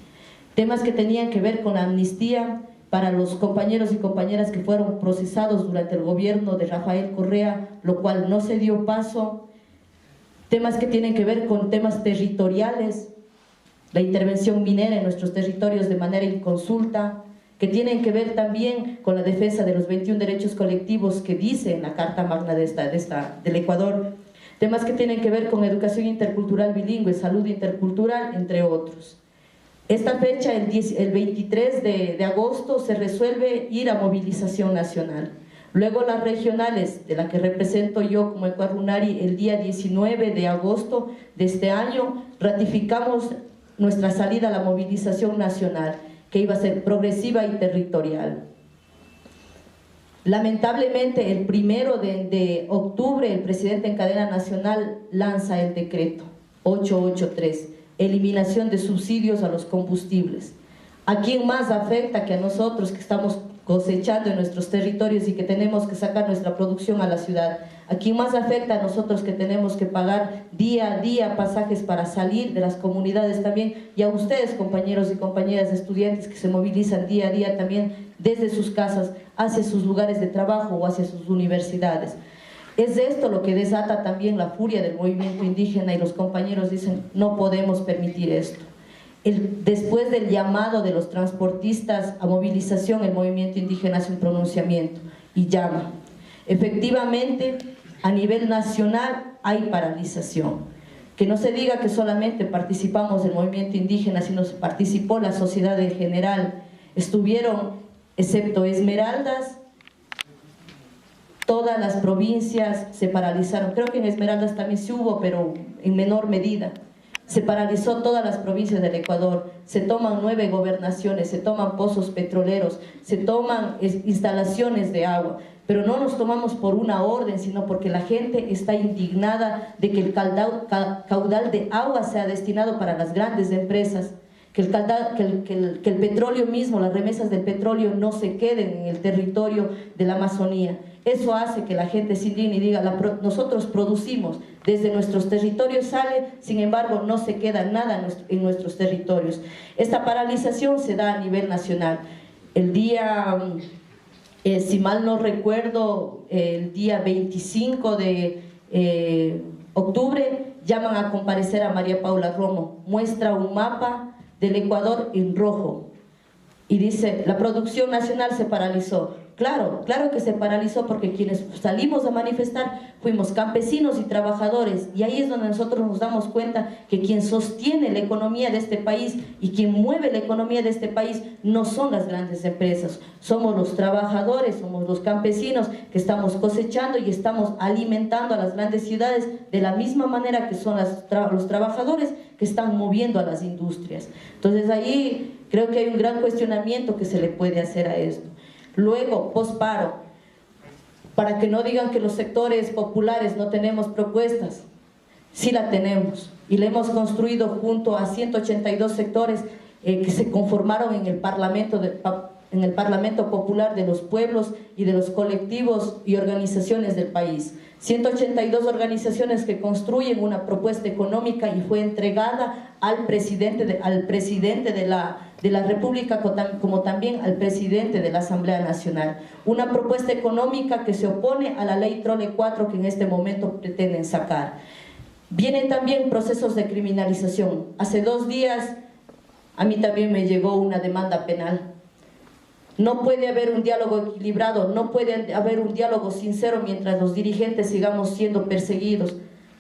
F: Temas que tenían que ver con la amnistía para los compañeros y compañeras que fueron procesados durante el gobierno de Rafael Correa, lo cual no se dio paso. Temas que tienen que ver con temas territoriales, la intervención minera en nuestros territorios de manera inconsulta, que tienen que ver también con la defensa de los 21 derechos colectivos que dice en la Carta Magna del Ecuador, temas que tienen que ver con educación intercultural bilingüe, salud intercultural, entre otros. Esta fecha, el 23 de agosto, se resuelve ir a movilización nacional. Luego las regionales, de la que represento yo como Ecuarunari, el día 19 de agosto de este año, ratificamos nuestra salida a la movilización nacional, que iba a ser progresiva y territorial. Lamentablemente, el 1 de octubre, el presidente en cadena nacional lanza el decreto 883, eliminación de subsidios a los combustibles. ¿A quién más afecta que a nosotros que estamos cosechando en nuestros territorios y que tenemos que sacar nuestra producción a la ciudad? ¿A quién más afecta a nosotros que tenemos que pagar día a día pasajes para salir de las comunidades también? Y a ustedes, compañeros y compañeras estudiantes que se movilizan día a día también desde sus casas hacia sus lugares de trabajo o hacia sus universidades. Es esto lo que desata también la furia del movimiento indígena, y los compañeros dicen, no podemos permitir esto. Después del llamado de los transportistas a movilización, el movimiento indígena hace un pronunciamiento y llama. Efectivamente, a nivel nacional hay paralización. Que no se diga que solamente participamos del movimiento indígena, sino que participó la sociedad en general. Estuvieron, excepto Esmeraldas, todas las provincias se paralizaron. Creo que en Esmeraldas también se hubo, pero en menor medida. Se paralizó todas las provincias del Ecuador, se toman 9 gobernaciones, se toman pozos petroleros, se toman instalaciones de agua, pero no nos tomamos por una orden, sino porque la gente está indignada de que el caudal de agua sea destinado para las grandes empresas, que el petróleo mismo, las remesas del petróleo no se queden en el territorio de la Amazonía. Eso hace que la gente se indigne y diga, nosotros producimos, desde nuestros territorios sale, sin embargo no se queda nada en nuestros territorios. Esta paralización se da a nivel nacional. El día, si mal no recuerdo, el día 25 de octubre, llaman a comparecer a María Paula Romo, muestra un mapa del Ecuador en rojo y dice, la producción nacional se paralizó. Claro que se paralizó, porque quienes salimos a manifestar fuimos campesinos y trabajadores, y ahí es donde nosotros nos damos cuenta que quien sostiene la economía de este país y quien mueve la economía de este país no son las grandes empresas, somos los trabajadores, somos los campesinos que estamos cosechando y estamos alimentando a las grandes ciudades de la misma manera que son los trabajadores que están moviendo a las industrias. Entonces ahí creo que hay un gran cuestionamiento que se le puede hacer a esto. Luego, posparo, para que no digan que los sectores populares no tenemos propuestas, sí la tenemos, y la hemos construido junto a 182 sectores que se conformaron en el Parlamento Popular de los pueblos y de los colectivos y organizaciones del país. 182 organizaciones que construyen una propuesta económica y fue entregada al presidente de la República, como también al presidente de la Asamblea Nacional. Una propuesta económica que se opone a la ley Trole 4 que en este momento pretenden sacar. Vienen también procesos de criminalización. Hace 2 días a mí también me llegó una demanda penal. No puede haber un diálogo equilibrado, no puede haber un diálogo sincero mientras los dirigentes sigamos siendo perseguidos.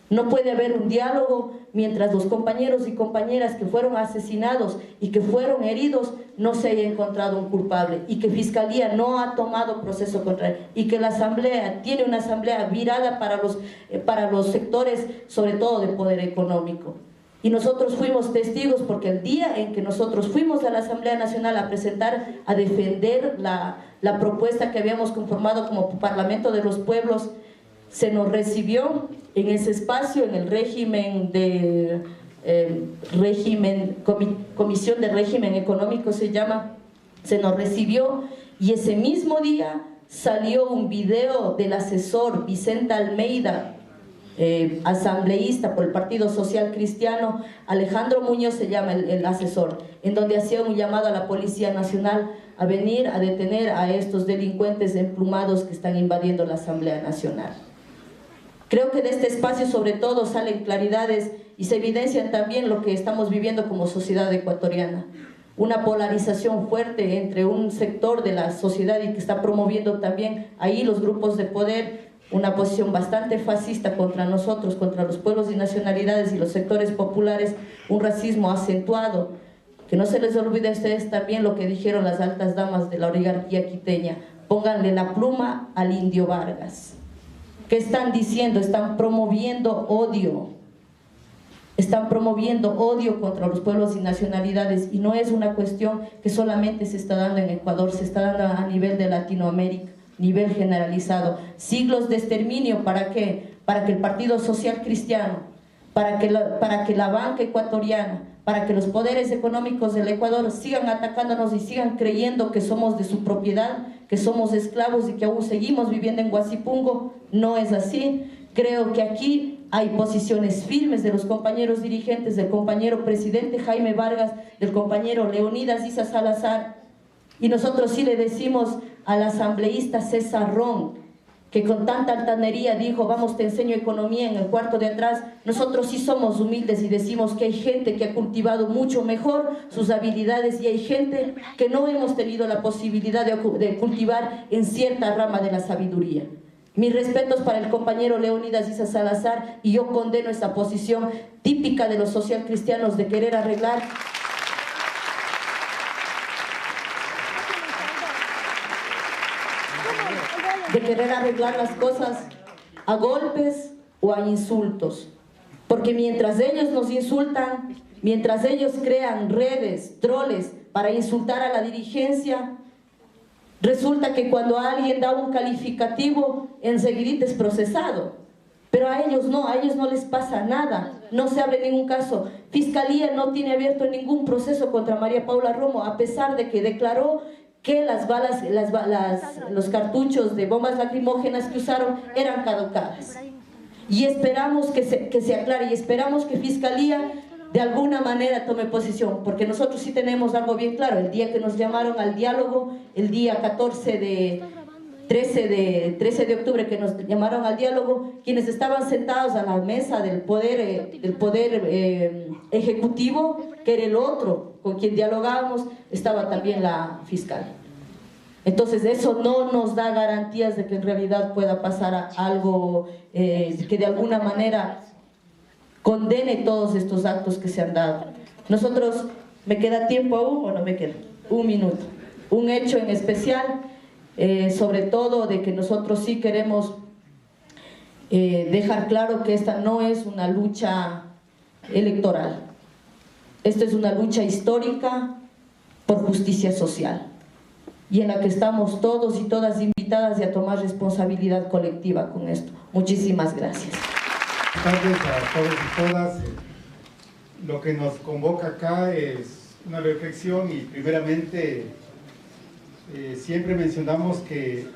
F: No puede haber un diálogo mientras los compañeros y compañeras que fueron asesinados y que fueron heridos no se haya encontrado un culpable, y que Fiscalía no ha tomado proceso contra él, y que la Asamblea tiene una asamblea virada para los sectores, sobre todo de poder económico. Y nosotros fuimos testigos, porque el día en que nosotros fuimos a la Asamblea Nacional a presentar, a defender la propuesta que habíamos conformado como Parlamento de los Pueblos, se nos recibió en ese espacio, en el Comisión de Régimen Económico se llama, se nos recibió, y ese mismo día salió un video del asesor Vicente Almeida, asambleísta por el Partido Social Cristiano, Alejandro Muñoz se llama el asesor, en donde hacía un llamado a la Policía Nacional a venir a detener a estos delincuentes emplumados que están invadiendo la Asamblea Nacional. Creo que de este espacio sobre todo salen claridades y se evidencian también lo que estamos viviendo como sociedad ecuatoriana. Una polarización fuerte entre un sector de la sociedad y que está promoviendo también ahí los grupos de poder, una posición bastante fascista contra nosotros, contra los pueblos y nacionalidades y los sectores populares, un racismo acentuado. Que no se les olvide a ustedes también lo que dijeron las altas damas de la oligarquía quiteña: pónganle la pluma al Indio Vargas. ¿Qué están diciendo? Están promoviendo odio. Están promoviendo odio contra los pueblos y nacionalidades, y no es una cuestión que solamente se está dando en Ecuador, se está dando a nivel de Latinoamérica, nivel generalizado. Siglos de exterminio, ¿para qué? Para que el Partido Social Cristiano, para que la banca ecuatoriana, para que los poderes económicos del Ecuador sigan atacándonos y sigan creyendo que somos de su propiedad, que somos esclavos y que aún seguimos viviendo en Guasipungo. No es así. Creo que aquí hay posiciones firmes de los compañeros dirigentes, del compañero presidente Jaime Vargas, del compañero Leonidas Issa Salazar, y nosotros sí le decimos al asambleísta César Ron que con tanta altanería dijo, vamos, te enseño economía en el cuarto de atrás. Nosotros sí somos humildes y decimos que hay gente que ha cultivado mucho mejor sus habilidades y hay gente que no hemos tenido la posibilidad de cultivar en cierta rama de la sabiduría. Mis respetos para el compañero Leónidas Issa Salazar, y yo condeno esta posición típica de los socialcristianos de querer arreglar las cosas a golpes o a insultos. Porque mientras ellos nos insultan, mientras ellos crean redes, troles para insultar a la dirigencia, resulta que cuando alguien da un calificativo, enseguida es procesado. Pero a ellos no les pasa nada, no se abre ningún caso. Fiscalía no tiene abierto ningún proceso contra María Paula Romo, a pesar de que declaró que los cartuchos de bombas lacrimógenas que usaron eran caducadas. Y esperamos que se aclare, y esperamos que Fiscalía de alguna manera tome posición, porque nosotros sí tenemos algo bien claro. El día que nos llamaron al diálogo, el día 13 de octubre que nos llamaron al diálogo, quienes estaban sentados a la mesa del poder ejecutivo, que era el otro con quien dialogábamos, estaba también la fiscal. Entonces eso no nos da garantías de que en realidad pueda pasar algo que de alguna manera condene todos estos actos que se han dado. Nosotros, ¿me queda tiempo aún o no me queda? Un minuto. Un hecho en especial, sobre todo de que nosotros sí queremos dejar claro que esta no es una lucha electoral. Esta es una lucha histórica por justicia social, y en la que estamos todos y todas invitadas a tomar responsabilidad colectiva con esto. Muchísimas gracias.
G: Buenas tardes a todos y todas. Lo que nos convoca acá es una reflexión, y primeramente siempre mencionamos que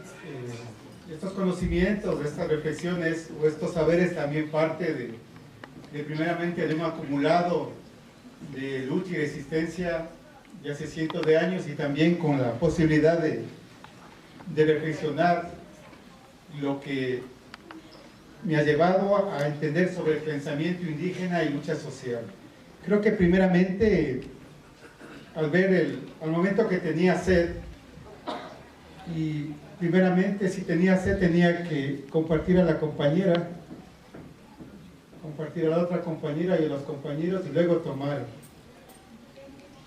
G: estos conocimientos, estas reflexiones o estos saberes también parte primeramente de un acumulado de lucha y resistencia de hace cientos de años, y también con la posibilidad de reflexionar lo que me ha llevado a entender sobre el pensamiento indígena y lucha social. Creo que primeramente, al momento que tenía sed, y primeramente si tenía sed tenía que compartir a la compañera, compartir a la otra compañera y a los compañeros, y luego tomar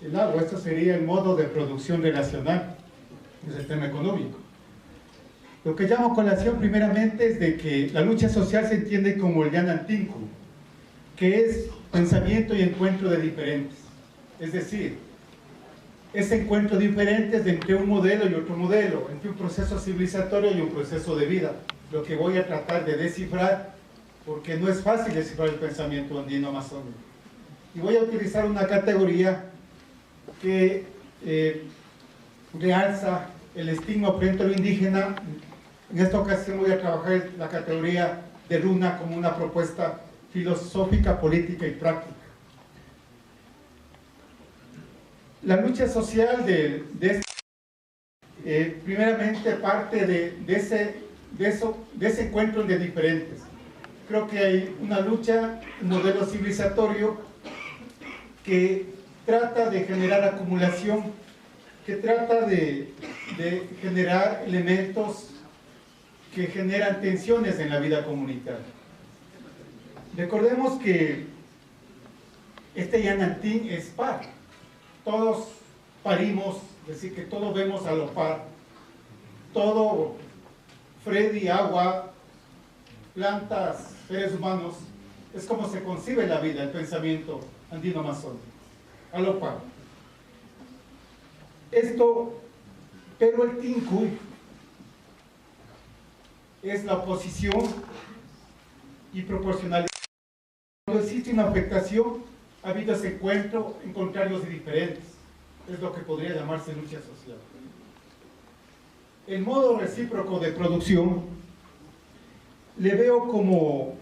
G: el agua. Esto sería el modo de producción relacional, es el tema económico. Lo que llamo colación primeramente es de que la lucha social se entiende como el Yanantinku, que es pensamiento y encuentro de diferentes. Es decir, ese encuentro de diferentes entre un modelo y otro modelo, entre un proceso civilizatorio y un proceso de vida. Lo que voy a tratar de descifrar, porque no es fácil descifrar el pensamiento andino amazónico. Y voy a utilizar una categoría que realza el estigma frente a lo indígena. En esta ocasión voy a trabajar la categoría de Runa como una propuesta filosófica, política y práctica. La lucha social primeramente parte de ese encuentro de diferentes. Creo que hay una lucha, un modelo civilizatorio que trata de generar acumulación, que trata de generar elementos que generan tensiones en la vida comunitaria. Recordemos que este Yanantín es par. Todos parimos, es decir, que todos vemos a lo par. Todo, Freddy, agua, plantas, seres humanos, es como se concibe la vida, el pensamiento andino amazónico, a lo par. Pero el Tinku es la oposición y proporcionalidad. Cuando existe una afectación, ha habido ese encuentro en contrarios y diferentes. Es lo que podría llamarse lucha social. El modo recíproco de producción le veo como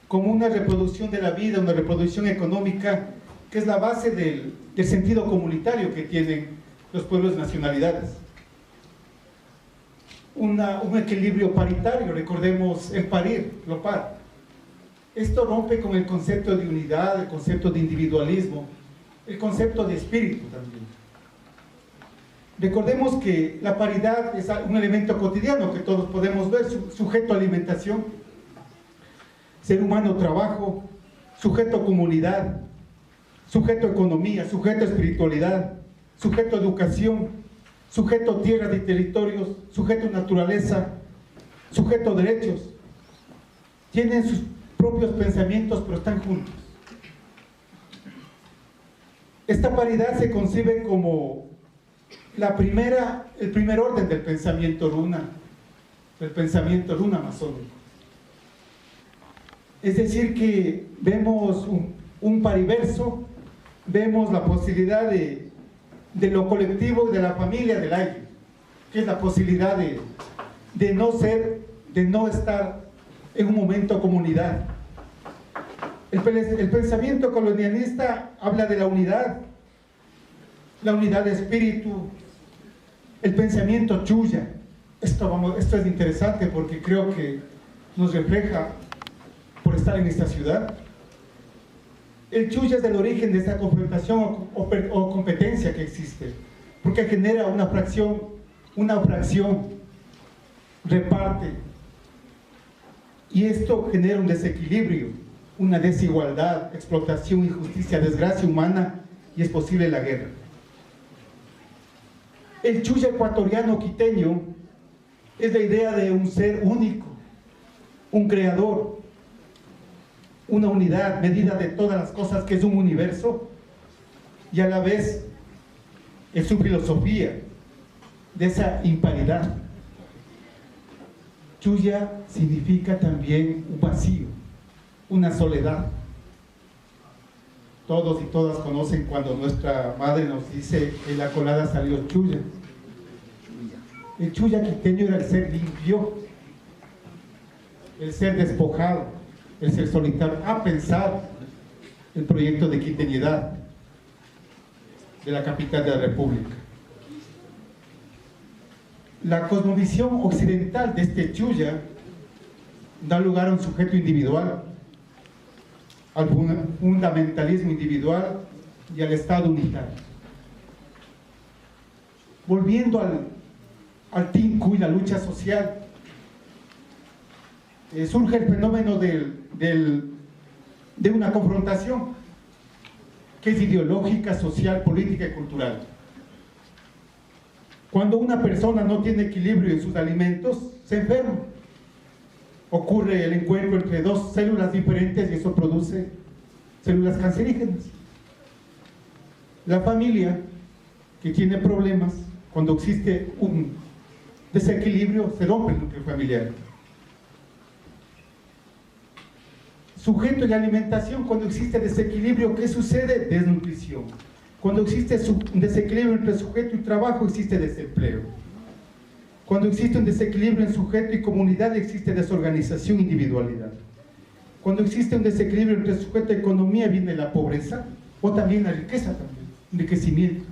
G: una reproducción de la vida, una reproducción económica, que es la base del sentido comunitario que tienen los pueblos y nacionalidades. un equilibrio paritario, recordemos el parir, lo par. Esto rompe con el concepto de unidad, el concepto de individualismo, el concepto de espíritu también. Recordemos que la paridad es un elemento cotidiano que todos podemos ver, sujeto a alimentación, ser humano trabajo, sujeto comunidad, sujeto economía, sujeto espiritualidad, sujeto educación, sujeto tierras y territorios, sujeto naturaleza, sujeto derechos. Tienen sus propios pensamientos, pero están juntos. Esta paridad se concibe como el primer orden del pensamiento runa masónico. Es decir, que vemos un pariverso, vemos la posibilidad de lo colectivo y de la familia del aire, que es la posibilidad de no estar en un momento comunidad. El pensamiento colonialista habla de la unidad de espíritu, el pensamiento chuya. Esto es interesante porque creo que nos refleja por estar en esta ciudad. El chuya es el origen de esta confrontación o competencia que existe, porque genera una fracción, reparte, y esto genera un desequilibrio, una desigualdad, explotación, injusticia, desgracia humana, y es posible la guerra. El chuya ecuatoriano quiteño es la idea de un ser único, un creador, una unidad, medida de todas las cosas, que es un universo, y a la vez es su filosofía de esa imparidad. Chuya significa también un vacío, una soledad. Todos y todas conocen cuando nuestra madre nos dice que la colada salió chuya. El chuya quiteño era el ser limpio, el ser despojado, el ser solitario. Ha pensado el proyecto de quiteñidad de la capital de la República. La cosmovisión occidental de este chuya da lugar a un sujeto individual, al fundamentalismo individual y al Estado unitario. Volviendo al tinku y la lucha social, surge el fenómeno de una confrontación que es ideológica, social, política y cultural. Cuando una persona no tiene equilibrio en sus alimentos, se enferma. Ocurre el encuentro entre dos células diferentes y eso produce células cancerígenas. La familia que tiene problemas, cuando existe un desequilibrio, se rompe el núcleo familiar. Sujeto y alimentación, cuando existe desequilibrio, ¿qué sucede? Desnutrición. Cuando existe un desequilibrio entre sujeto y trabajo, existe desempleo. Cuando existe un desequilibrio en sujeto y comunidad, existe desorganización e individualidad. Cuando existe un desequilibrio entre sujeto y economía, viene la pobreza, o también la riqueza, también, enriquecimiento.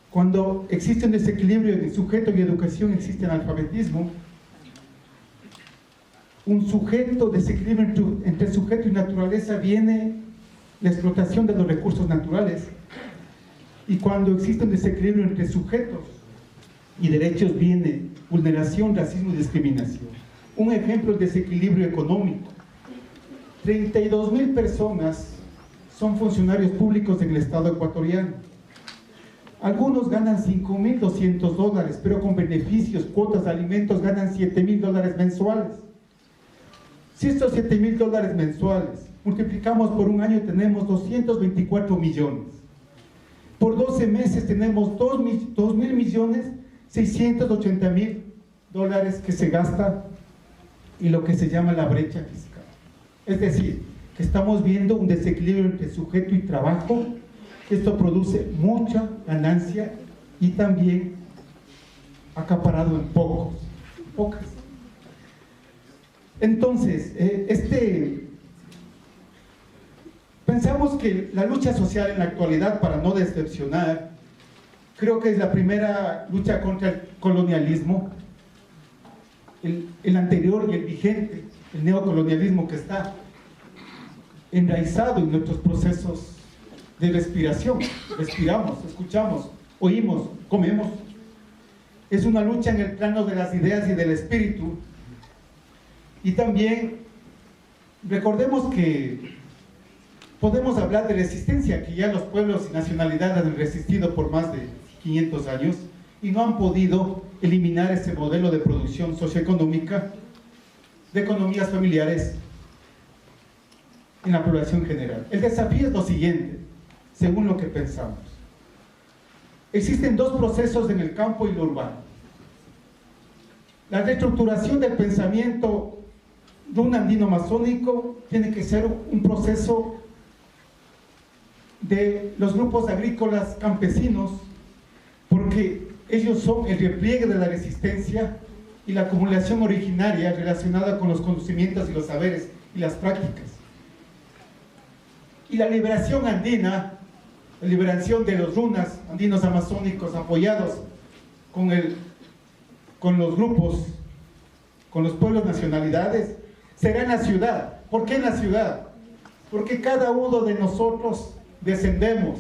G: Cuando existe un desequilibrio en sujeto y educación, existe analfabetismo. Un sujeto, desequilibrio entre sujeto y naturaleza, viene la explotación de los recursos naturales. Y cuando existe un desequilibrio entre sujetos y derechos, viene vulneración, racismo y discriminación. Un ejemplo es desequilibrio económico. 32,000 personas son funcionarios públicos en el Estado ecuatoriano. Algunos ganan $5,200, pero con beneficios, cuotas de alimentos, ganan $7,000 mensuales. Si estos $7,000 mensuales multiplicamos por un año, tenemos 224 millones. Por 12 meses tenemos 2.680.000 que se gasta y lo que se llama la brecha fiscal. Es decir, que estamos viendo un desequilibrio entre sujeto y trabajo. Esto produce mucha ganancia y también acaparado en pocas. Entonces, pensamos que la lucha social en la actualidad, para no decepcionar, creo que es la primera lucha contra el colonialismo, el anterior y el vigente, el neocolonialismo que está enraizado en nuestros procesos de respiración. Respiramos, escuchamos, oímos, comemos. Es una lucha en el plano de las ideas y del espíritu. Y también recordemos que podemos hablar de resistencia, que ya los pueblos y nacionalidades han resistido por más de 500 años y no han podido eliminar ese modelo de producción socioeconómica, de economías familiares en la población general. El desafío es lo siguiente, según lo que pensamos. Existen dos procesos en el campo y lo urbano. La reestructuración del pensamiento de un andino amazónico tiene que ser un proceso de los grupos agrícolas campesinos, porque ellos son el repliegue de la resistencia y la acumulación originaria relacionada con los conocimientos y los saberes y las prácticas. Y la liberación andina, la liberación de los runas andinos amazónicos apoyados con los grupos, con los pueblos nacionalidades, será en la ciudad. ¿Por qué en la ciudad? Porque cada uno de nosotros descendemos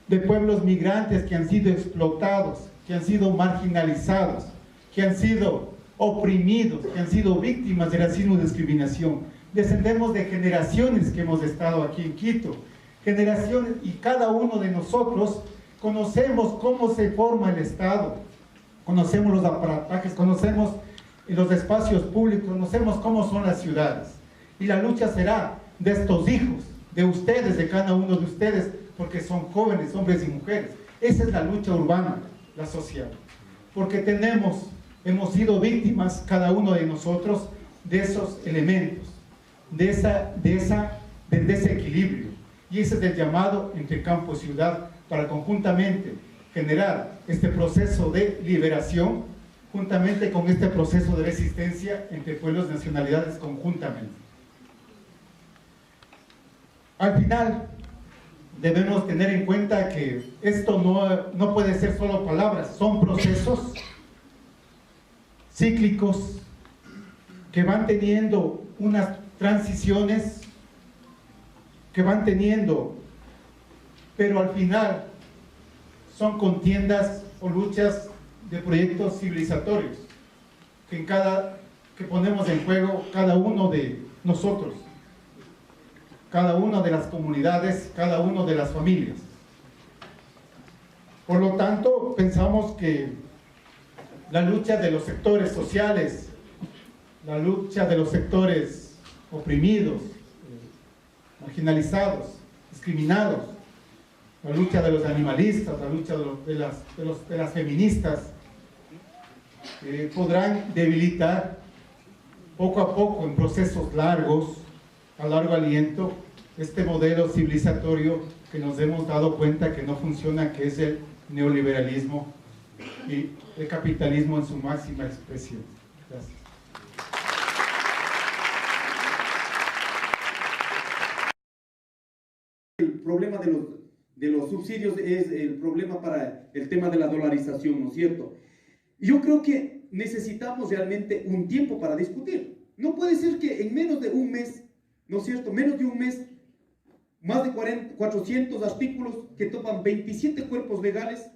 G: de pueblos migrantes que han sido explotados, que han sido marginalizados, que han sido oprimidos, que han sido víctimas de racismo y discriminación. Descendemos de generaciones que hemos estado aquí en Quito, generaciones, y cada uno de nosotros conocemos cómo se forma el Estado, conocemos los aparatajes, conocemos los espacios públicos, conocemos cómo son las ciudades. Y la lucha será de estos hijos, de ustedes, de cada uno de ustedes, porque son jóvenes, hombres y mujeres. Esa es la lucha urbana, la social. Porque hemos sido víctimas, cada uno de nosotros, de esos elementos, de ese equilibrio. Y ese es el llamado entre campo y ciudad para conjuntamente generar este proceso de liberación, juntamente con este proceso de resistencia entre pueblos y nacionalidades conjuntamente. Al final, debemos tener en cuenta que esto no puede ser solo palabras, son procesos cíclicos que van teniendo unas transiciones, pero al final son contiendas o luchas de proyectos civilizatorios que ponemos en juego cada uno de nosotros, cada una de las comunidades, cada una de las familias. Por lo tanto, pensamos que la lucha de los sectores sociales, la lucha de los sectores oprimidos, marginalizados, discriminados, la lucha de los animalistas, la lucha de las feministas, podrán debilitar poco a poco en procesos largos, a largo aliento, este modelo civilizatorio que nos hemos dado cuenta que no funciona, que es el neoliberalismo y el capitalismo en su máxima expresión. Gracias.
H: El problema de los subsidios es el problema para el tema de la dolarización, ¿no es cierto? Yo creo que necesitamos realmente un tiempo para discutir. No puede ser que en menos de un mes, ¿no es cierto? Menos de un mes, más de 400 artículos que topan 27 cuerpos legales.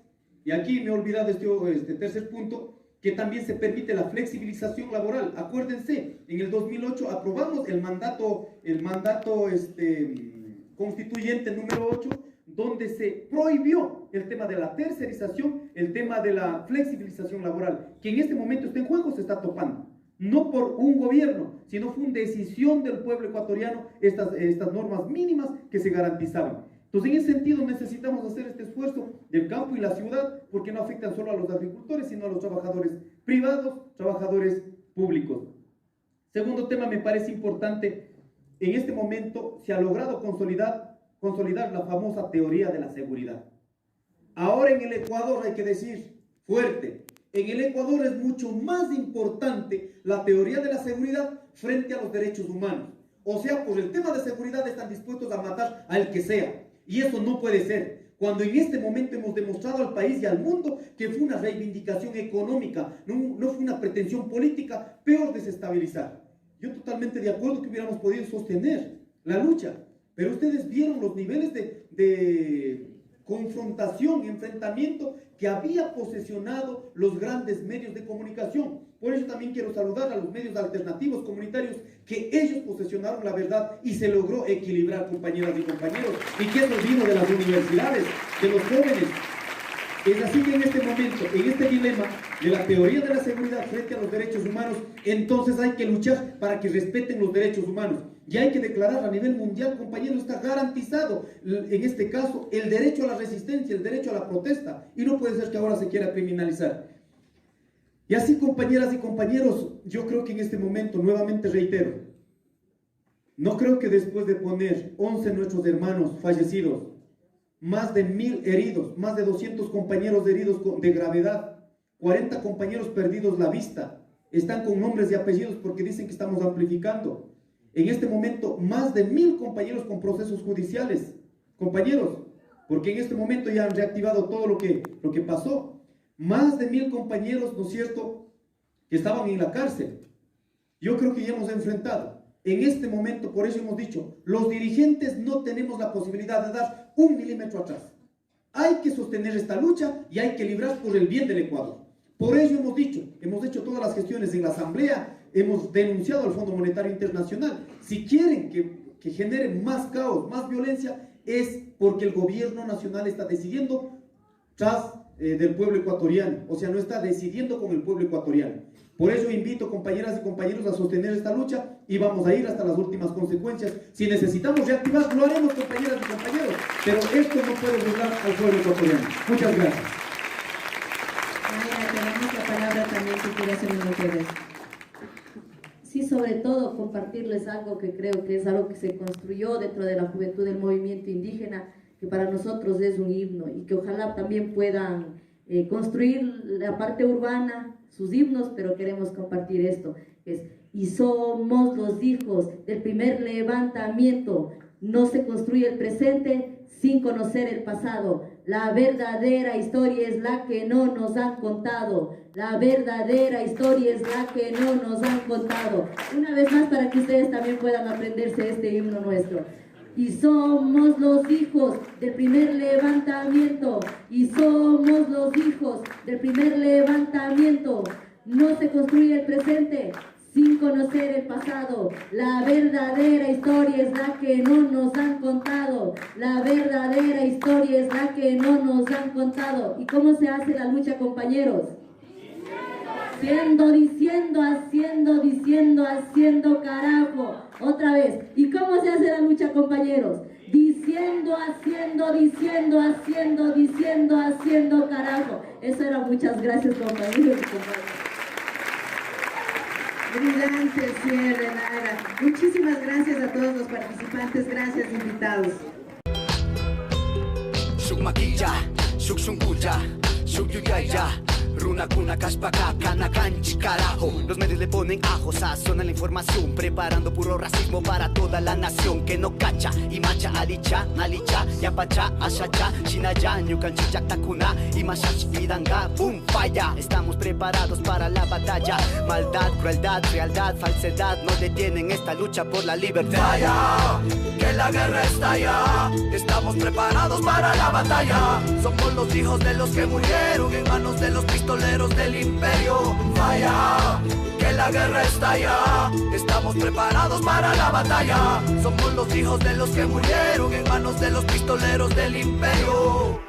H: Y aquí me he olvidado este tercer punto, que también se permite la flexibilización laboral. Acuérdense, en el 2008 aprobamos el mandato constituyente número 8, donde se prohibió el tema de la tercerización, el tema de la flexibilización laboral, que en este momento está en juego, se está topando. No por un gobierno, sino fue una decisión del pueblo ecuatoriano, estas normas mínimas que se garantizaban. Entonces, en ese sentido, necesitamos hacer este esfuerzo del campo y la ciudad, porque no afectan solo a los agricultores, sino a los trabajadores privados, trabajadores públicos. Segundo tema, me parece importante, en este momento se ha logrado consolidar la famosa teoría de la seguridad. Ahora en el Ecuador, hay que decir fuerte, en el Ecuador es mucho más importante la teoría de la seguridad frente a los derechos humanos. O sea, por el tema de seguridad están dispuestos a matar al que sea. Y eso no puede ser, cuando en este momento hemos demostrado al país y al mundo que fue una reivindicación económica, no fue una pretensión política, peor desestabilizar. Yo totalmente de acuerdo que hubiéramos podido sostener la lucha, pero ustedes vieron los niveles de confrontación, enfrentamiento que había posesionado los grandes medios de comunicación. Por eso también quiero saludar a los medios alternativos comunitarios, que ellos posesionaron la verdad y se logró equilibrar, compañeras y compañeros, y que eso vino de las universidades, de los jóvenes. Es así que en este momento, en este dilema de la teoría de la seguridad frente a los derechos humanos, entonces hay que luchar para que respeten los derechos humanos. Y hay que declarar a nivel mundial, compañeros, está garantizado, en este caso, el derecho a la resistencia, el derecho a la protesta, y no puede ser que ahora se quiera criminalizar. Y así, compañeras y compañeros, yo creo que en este momento, nuevamente reitero, no creo que después de poner 11 nuestros hermanos fallecidos, más de 1000 heridos, más de 200 compañeros heridos de gravedad, 40 compañeros perdidos la vista, están con nombres y apellidos porque dicen que estamos amplificando. En este momento, más de 1000 compañeros con procesos judiciales, compañeros, porque en este momento ya han reactivado todo lo que pasó. Más de 1000 compañeros, ¿no es cierto?, que estaban en la cárcel. Yo creo que ya hemos enfrentado. En este momento, por eso hemos dicho, los dirigentes no tenemos la posibilidad de dar 1 milímetro atrás. Hay que sostener esta lucha y hay que librar por el bien del Ecuador. Por ello hemos hecho todas las gestiones en la Asamblea, hemos denunciado al Fondo Monetario Internacional. Si quieren que genere más caos, más violencia, es porque el gobierno nacional está decidiendo tras del pueblo ecuatoriano, o sea, no está decidiendo con el pueblo ecuatoriano. Por eso invito, compañeras y compañeros, a sostener esta lucha y vamos a ir hasta las últimas consecuencias. Si necesitamos reactivar, lo haremos, compañeras y compañeros, pero esto no puede burlar al pueblo ecuatoriano. Muchas gracias.
F: Tenemos la palabra también que quiere hacer ustedes. Sí, sobre todo compartirles algo que creo que es algo que se construyó dentro de la juventud del movimiento indígena, que para nosotros es un himno y que ojalá también puedan construir la parte urbana, sus himnos, pero queremos compartir esto, que es: y somos los hijos del primer levantamiento, no se construye el presente sin conocer el pasado, la verdadera historia es la que no nos han contado, la verdadera historia es la que no nos han contado. Una vez más para que ustedes también puedan aprenderse este himno nuestro. Y somos los hijos del primer levantamiento, y somos los hijos del primer levantamiento. No se construye el presente sin conocer el pasado. La verdadera historia es la que no nos han contado. La verdadera historia es la que no nos han contado. ¿Y cómo se hace la lucha, compañeros? Haciendo, carajo. Otra vez. ¿Y cómo se hace la lucha, compañeros? Diciendo, carajo. Eso era. Muchas gracias, compañeros y compañeras.
I: Brillante cierre, Lara. Muchísimas gracias a todos los participantes. Gracias, invitados.
J: Shukmaquilla, Shukshunguya, Shukyuyaya. Runa cuna caspacá, canacanchi, carajo. Los medios le ponen ajo, sazonan la información, preparando puro racismo para toda la nación que no cacha. Y macha, alicha, yapacha, ashacha, shinaya, ñucanchicha, takuna, y mashash, vidanga, boom, falla. Estamos preparados para la batalla. Maldad, crueldad, realidad, falsedad no detienen esta lucha por la libertad. Falla, que la guerra está allá. Estamos preparados para la batalla. Somos los hijos de los que murieron en manos de los pistoleros del imperio. Falla, que la guerra está allá. Estamos preparados para la batalla. Somos los hijos de los que murieron en manos de los pistoleros del imperio.